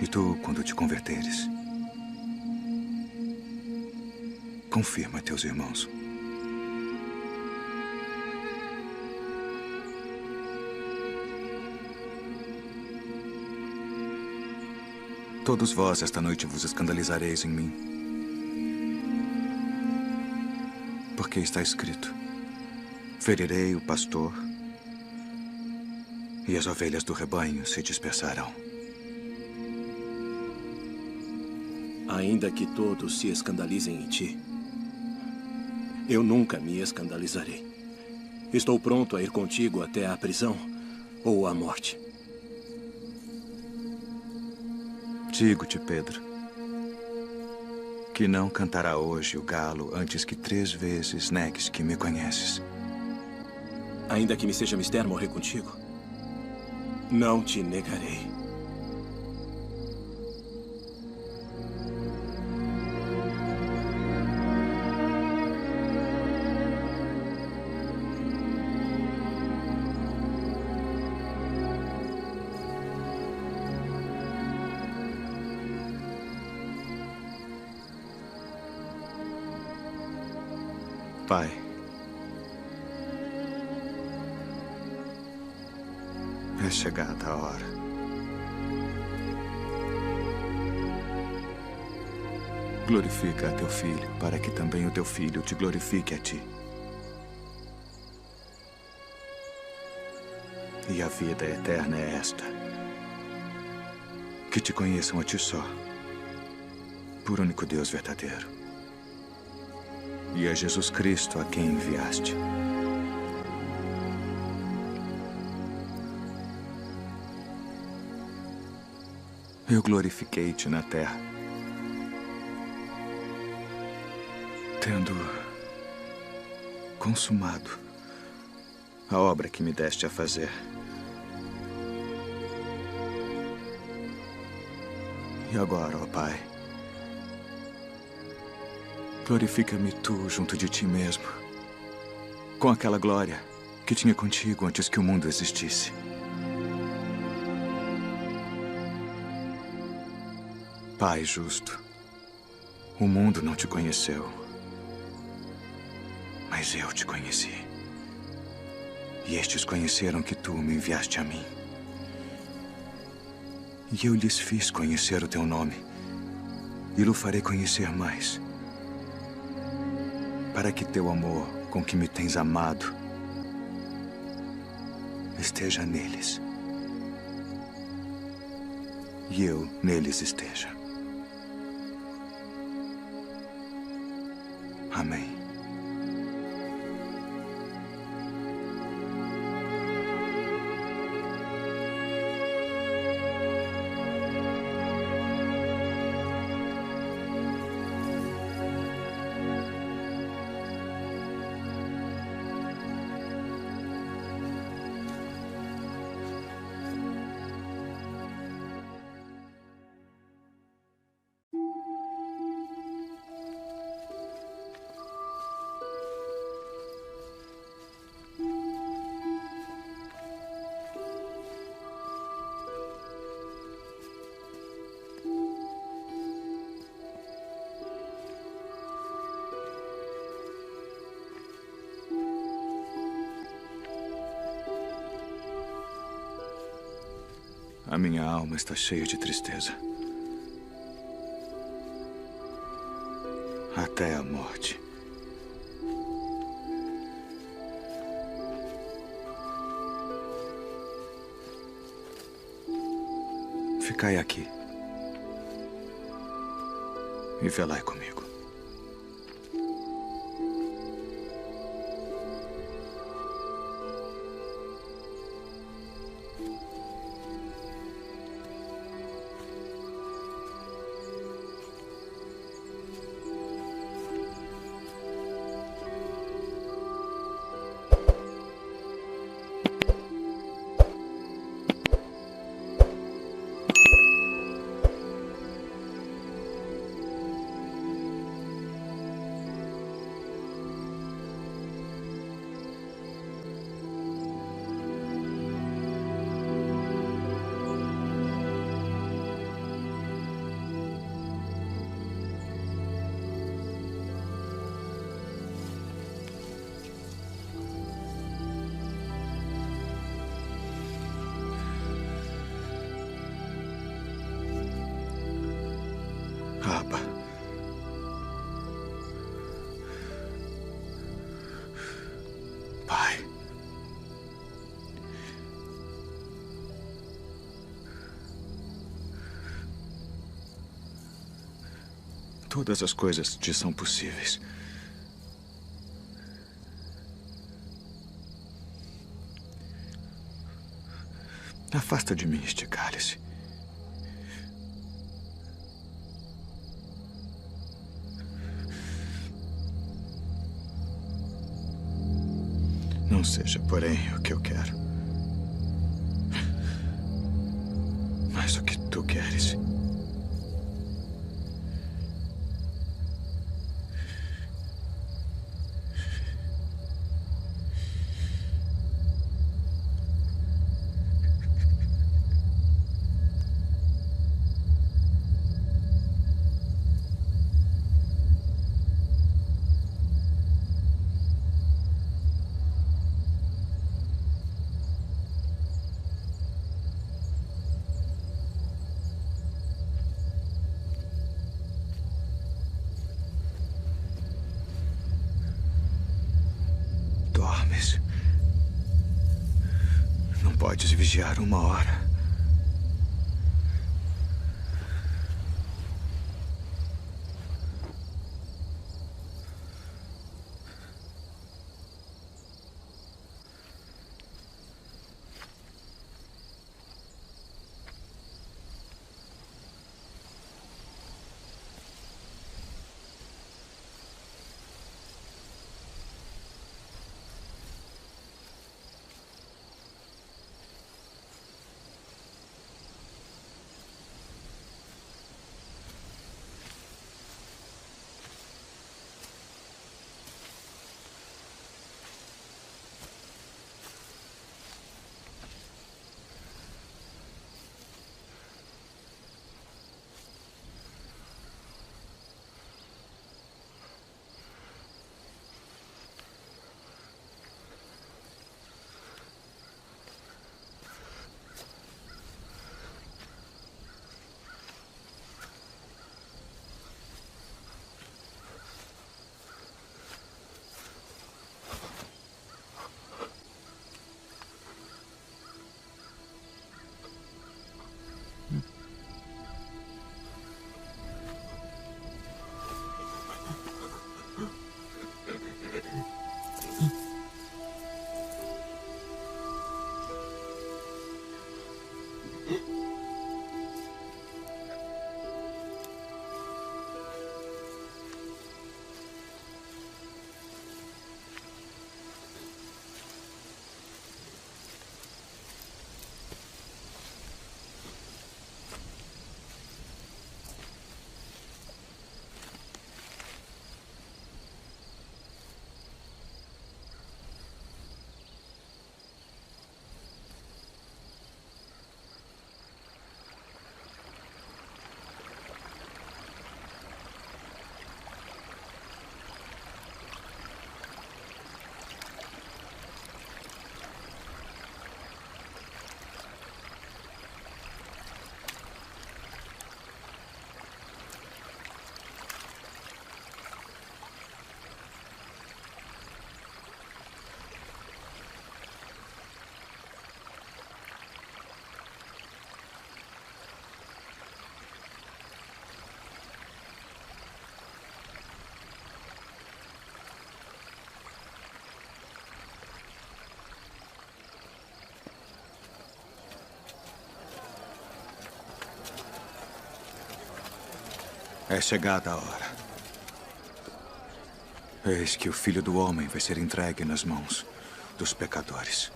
E tu, quando te converteres, confirma teus irmãos. Todos vós esta noite vos escandalizareis em mim. Porque está escrito: ferirei o pastor e as ovelhas do rebanho se dispersarão. Ainda que todos se escandalizem em ti, eu nunca me escandalizarei. Estou pronto a ir contigo até a prisão ou a morte. Digo-te, Pedro, que não cantará hoje o galo antes que 3 vezes negues que me conheces. Ainda que me seja mister morrer contigo, não te negarei. Pai, é chegada a hora. Glorifica a teu filho, para que também o teu filho te glorifique a ti. E a vida eterna é esta: que te conheçam a ti só, por único Deus verdadeiro, e a Jesus Cristo a quem enviaste. Eu glorifiquei-te na terra, tendo consumado a obra que me deste a fazer. E agora, ó Pai, glorifica-me tu junto de ti mesmo, com aquela glória que tinha contigo antes que o mundo existisse. Pai justo, o mundo não te conheceu, mas eu te conheci. E estes conheceram que tu me enviaste a mim. E eu lhes fiz conhecer o teu nome, e o farei conhecer mais, para que teu amor, com que me tens amado, esteja neles, e eu neles esteja. Amém. A minha alma está cheia de tristeza, até a morte. Ficai aqui e velai comigo. Todas as coisas te são possíveis. Afasta de mim este cálice. Não seja, porém, o que eu quero, mas o que tu queres. Dormes. Não podes vigiar 1 hora. É chegada a hora. Eis que o Filho do Homem vai ser entregue nas mãos dos pecadores.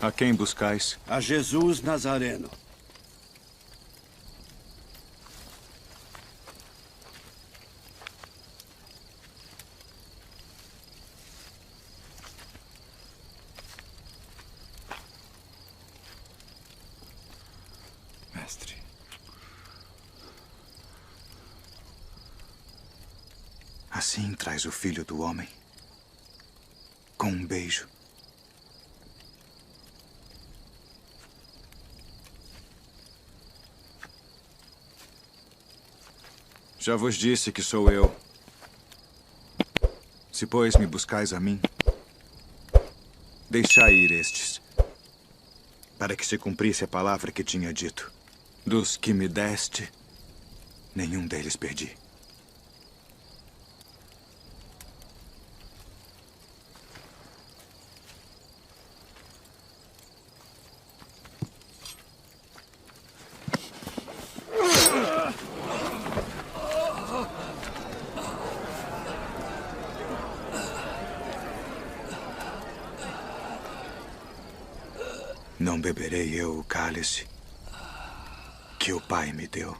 A quem buscais? A Jesus Nazareno. Mestre. Assim traz o Filho do Homem. Com um beijo. Já vos disse que sou eu. Se, pois, me buscais a mim, deixai ir estes, para que se cumprisse a palavra que tinha dito. Dos que me deste, nenhum deles perdi. Não beberei eu o cálice que o Pai me deu.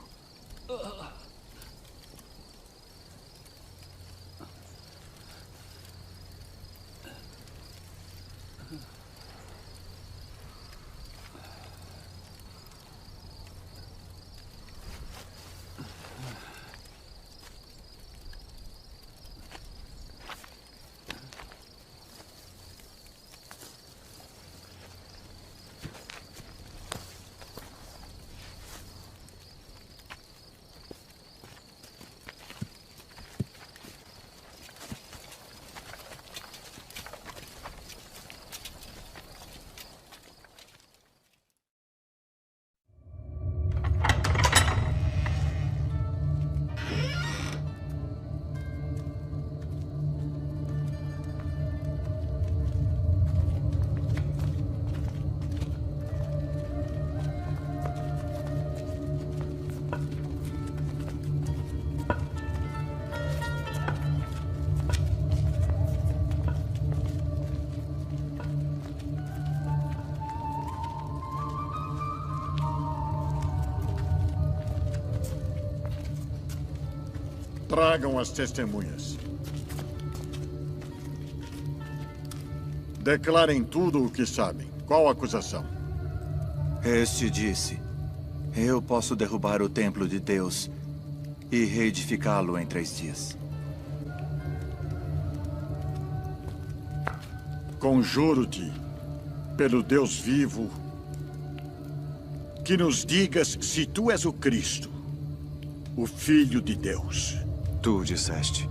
Tragam as testemunhas. Declarem tudo o que sabem. Qual a acusação? Este disse: eu posso derrubar o templo de Deus e reedificá-lo em 3 dias. Conjuro-te, pelo Deus vivo, que nos digas se tu és o Cristo, o Filho de Deus. Tu disseste.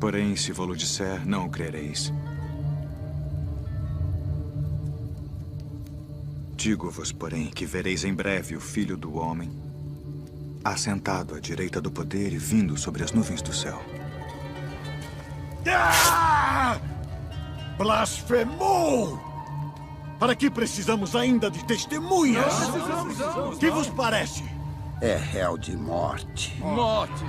Porém, se vou-lo disser, não o crereis. Digo-vos, porém, que vereis em breve o Filho do Homem, assentado à direita do poder e vindo sobre as nuvens do céu. Ah! Blasfemou! Para que precisamos ainda de testemunhas? Não. Que vos parece? É réu de morte. Morte!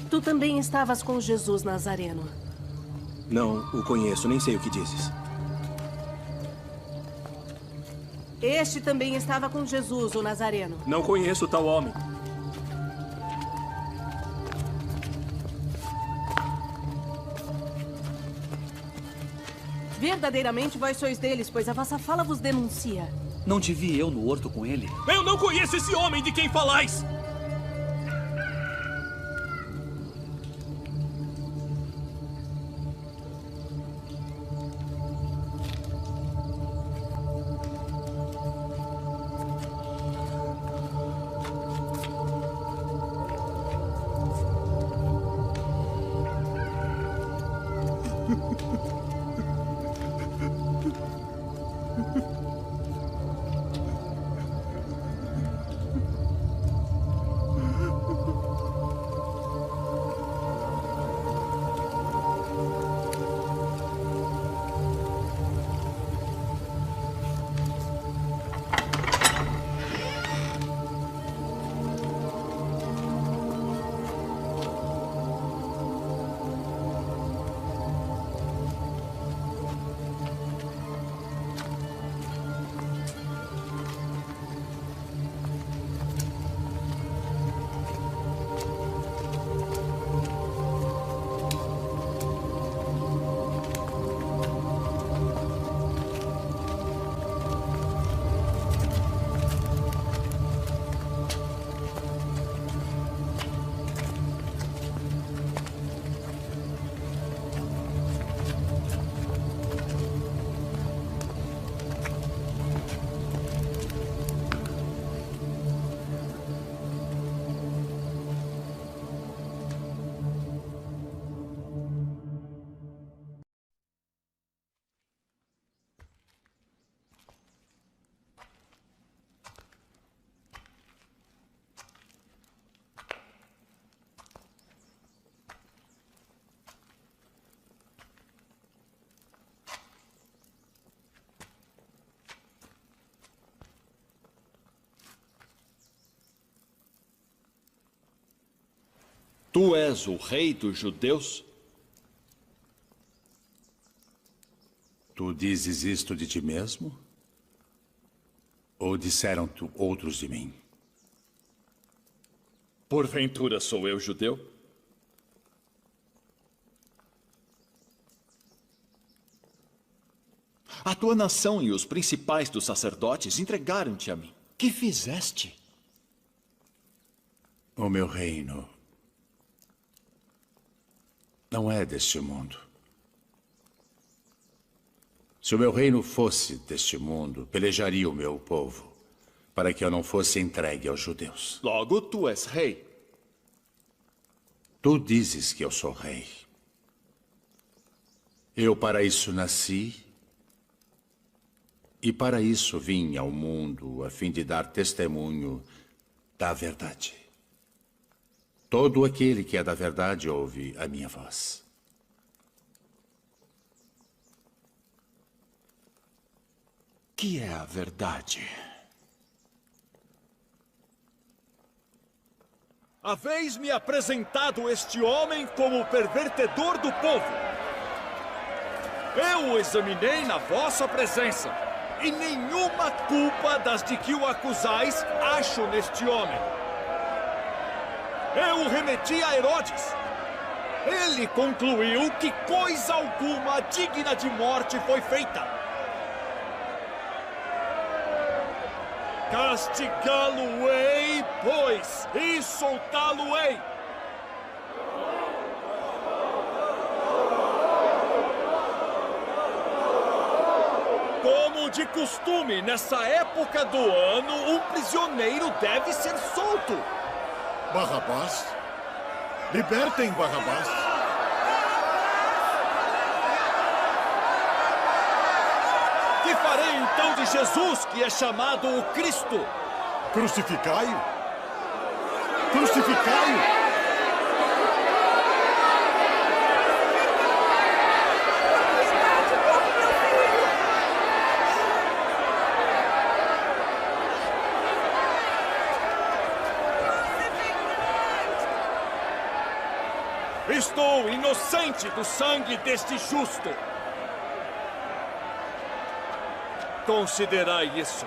Tu também estavas com Jesus Nazareno. Não o conheço, nem sei o que dizes. Este também estava com Jesus, o Nazareno. Não conheço tal homem. Verdadeiramente vós sois deles, pois a vossa fala vos denuncia. Não te vi eu no horto com ele? Eu não conheço esse homem de quem falais! Tu és o rei dos judeus? Tu dizes isto de ti mesmo? Ou disseram-te outros de mim? Porventura sou eu judeu? A tua nação e os principais dos sacerdotes entregaram-te a mim. Que fizeste? O meu reino não é deste mundo. Se o meu reino fosse deste mundo, pelejaria o meu povo, para que eu não fosse entregue aos judeus. Logo, tu és rei. Tu dizes que eu sou rei. Eu para isso nasci, e para isso vim ao mundo, a fim de dar testemunho da verdade. Todo aquele que é da verdade ouve a minha voz. Que é a verdade? Haveis-me apresentado este homem como pervertedor do povo. Eu o examinei na vossa presença, e nenhuma culpa das de que o acusais acho neste homem. Eu o remeti a Herodes. Ele concluiu que coisa alguma digna de morte foi feita. Castigá-lo-ei, pois, e soltá-lo-ei. Como de costume, nessa época do ano, um prisioneiro deve ser solto. Barrabás? Libertem Barrabás. Que farei então de Jesus, que é chamado o Cristo? Crucificai-o! Crucificai-o! Estou inocente do sangue deste justo. Considerai isso.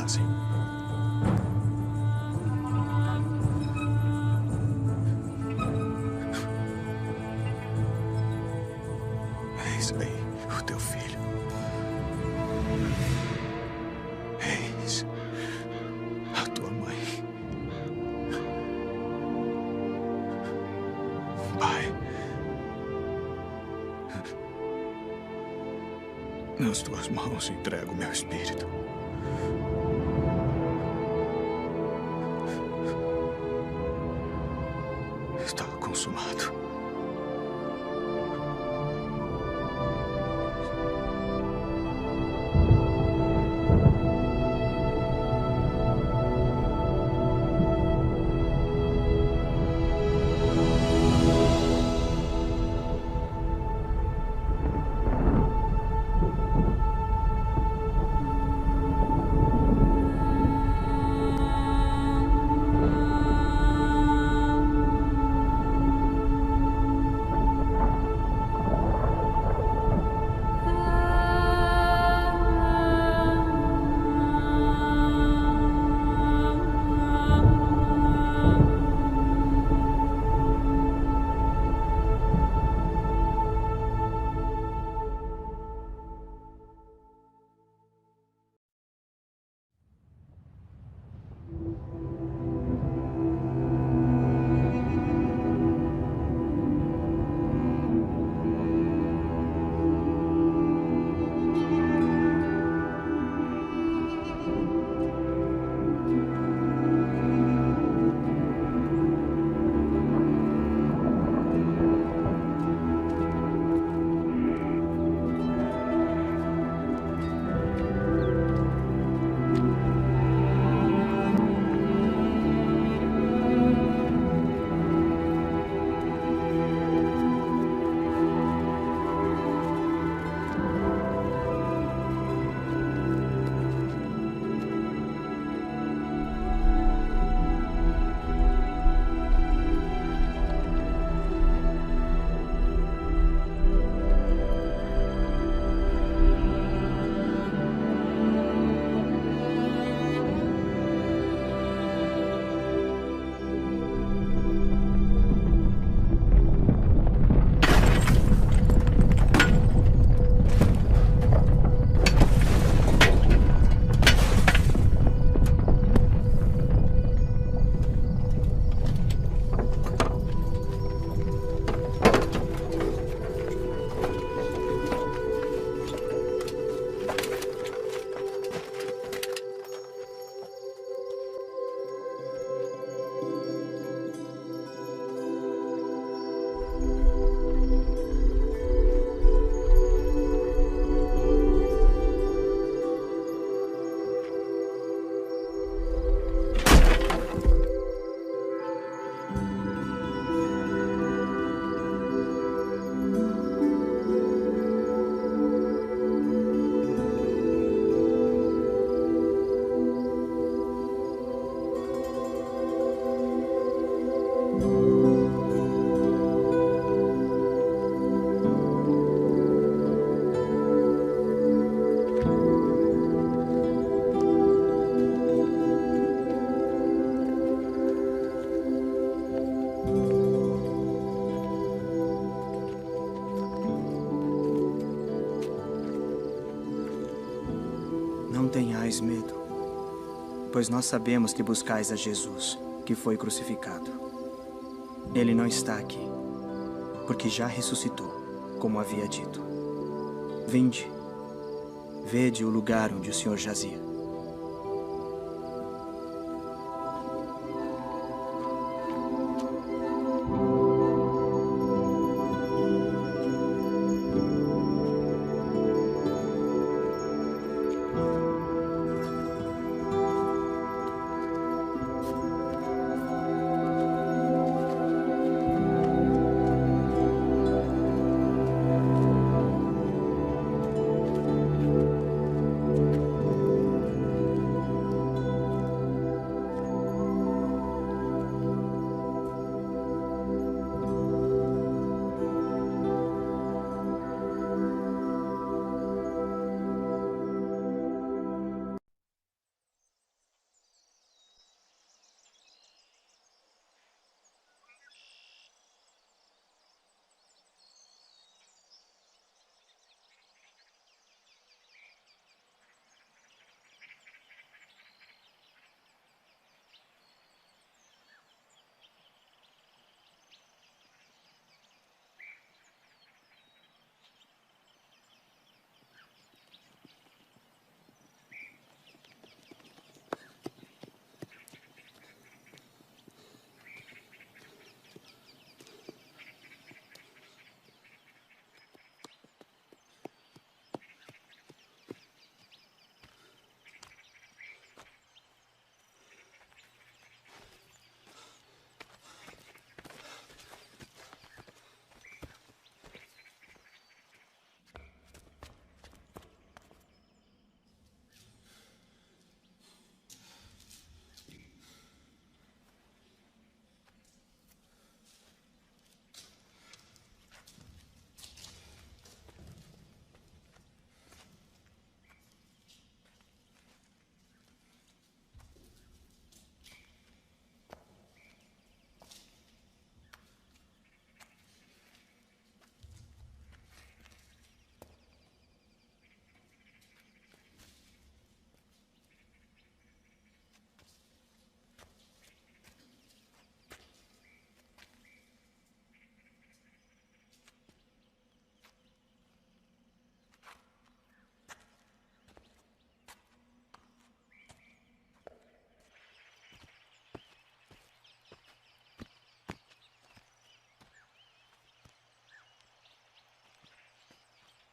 fazem. Eis aí o teu filho. Eis a tua mãe. Pai, nas tuas mãos entrego meu espírito. Está consumado. Não tenhais medo, pois nós sabemos que buscais a Jesus, que foi crucificado. Ele não está aqui, porque já ressuscitou, como havia dito. Vinde, vede o lugar onde o Senhor jazia.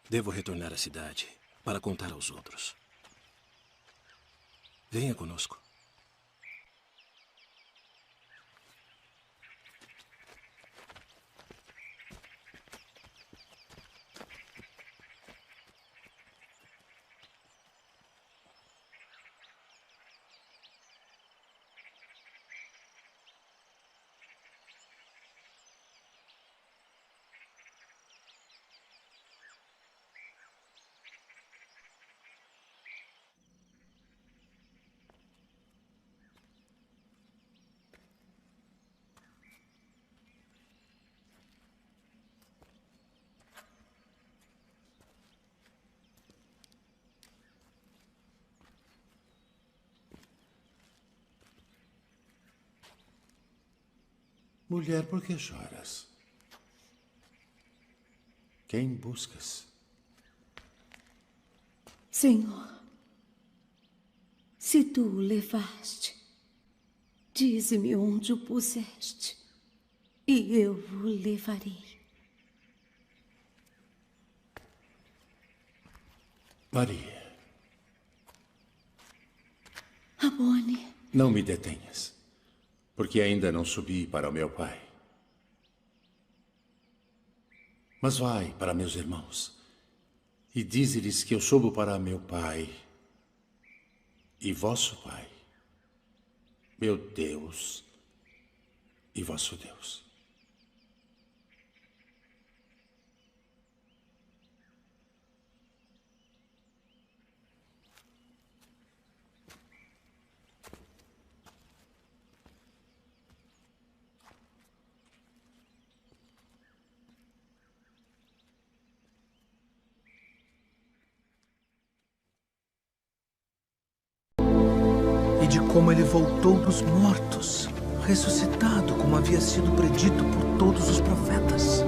Devo retornar à cidade para contar aos outros. Venha conosco. Mulher, por que choras? Quem buscas? Senhor, se tu o levaste, dize-me onde o puseste, e eu o levarei. Maria. Rabboni. Não me detenhas, porque ainda não subi para o meu pai. Mas vai para meus irmãos e dize-lhes que eu subo para meu pai e vosso pai, meu Deus e vosso Deus. E de como ele voltou dos mortos, ressuscitado, como havia sido predito por todos os profetas.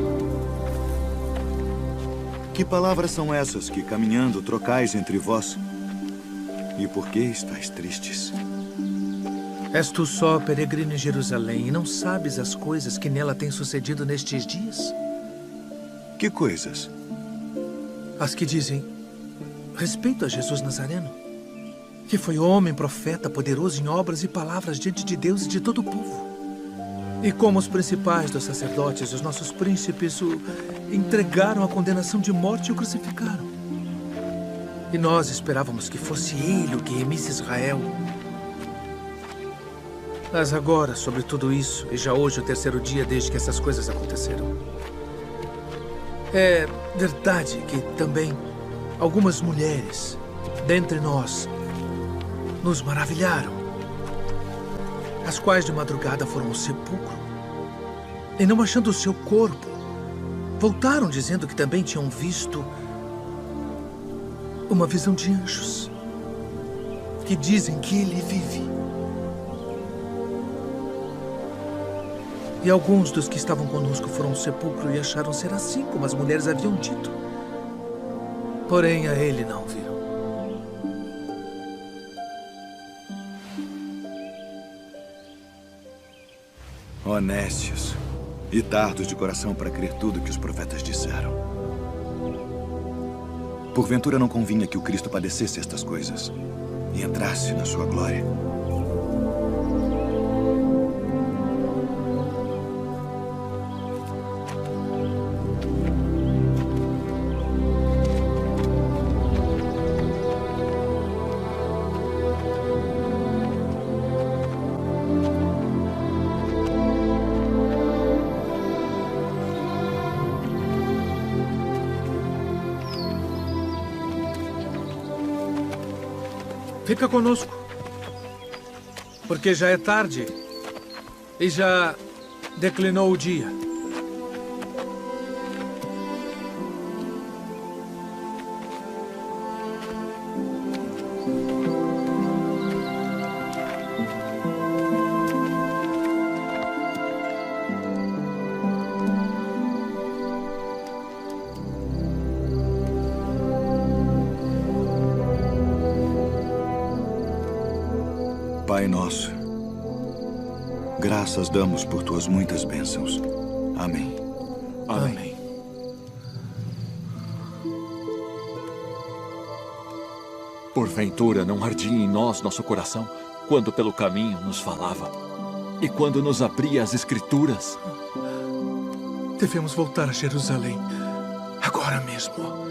Que palavras são essas que, caminhando, trocais entre vós? E por que estáis tristes? És tu só peregrino em Jerusalém e não sabes as coisas que nela têm sucedido nestes dias? Que coisas? As que dizem respeito a Jesus Nazareno, que foi homem, profeta, poderoso em obras e palavras diante de Deus e de todo o povo. E como os principais dos sacerdotes e os nossos príncipes o entregaram à condenação de morte e o crucificaram. E nós esperávamos que fosse ele o que remisse Israel. Mas agora, sobre tudo isso, e já hoje o terceiro dia desde que essas coisas aconteceram, é verdade que também algumas mulheres dentre nós nos maravilharam, as quais de madrugada foram ao sepulcro e, não achando o seu corpo, voltaram dizendo que também tinham visto uma visão de anjos que dizem que ele vive. E alguns dos que estavam conosco foram ao sepulcro e acharam ser assim como as mulheres haviam dito. Porém, a ele não viram. Honestos e tardos de coração para crer tudo que os profetas disseram. Porventura não convinha que o Cristo padecesse estas coisas e entrasse na sua glória? Fica conosco, porque já é tarde e já declinou o dia. Pai nosso, graças damos por tuas muitas bênçãos. Amém. Amém. Porventura não ardia em nós nosso coração quando pelo caminho nos falava e quando nos abria as Escrituras? Devemos voltar a Jerusalém agora mesmo.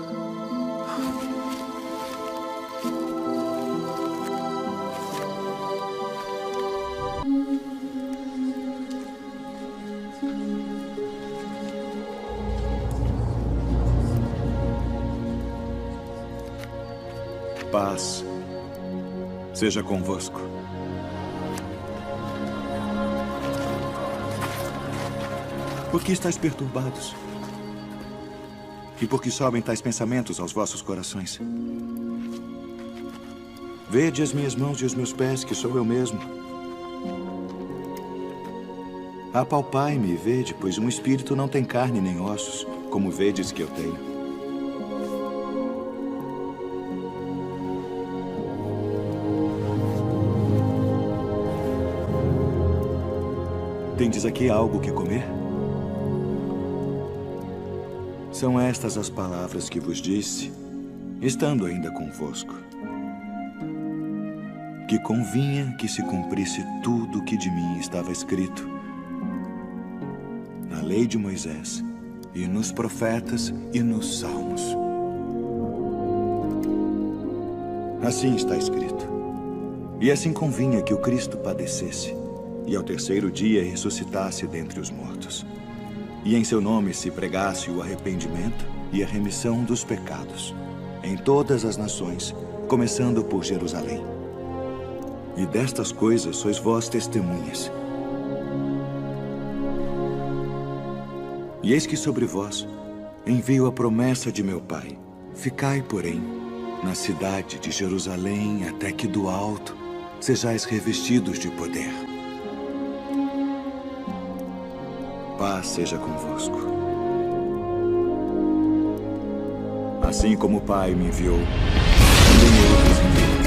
Paz seja convosco. Por que estáis perturbados? E por que sobem tais pensamentos aos vossos corações? Vede as minhas mãos e os meus pés, que sou eu mesmo. Apalpai-me e vede, pois um espírito não tem carne nem ossos, como vedes que eu tenho. Tendes aqui algo que comer? São estas as palavras que vos disse, estando ainda convosco, que convinha que se cumprisse tudo o que de mim estava escrito na lei de Moisés, e nos profetas e nos salmos. Assim está escrito. E assim convinha que o Cristo padecesse, e ao terceiro dia ressuscitasse dentre os mortos. E em seu nome se pregasse o arrependimento e a remissão dos pecados, em todas as nações, começando por Jerusalém. E destas coisas sois vós testemunhas. E eis que sobre vós envio a promessa de meu Pai. Ficai, porém, na cidade de Jerusalém, até que do alto sejais revestidos de poder. Paz seja convosco. Assim como o Pai me enviou, também eu vos enviei.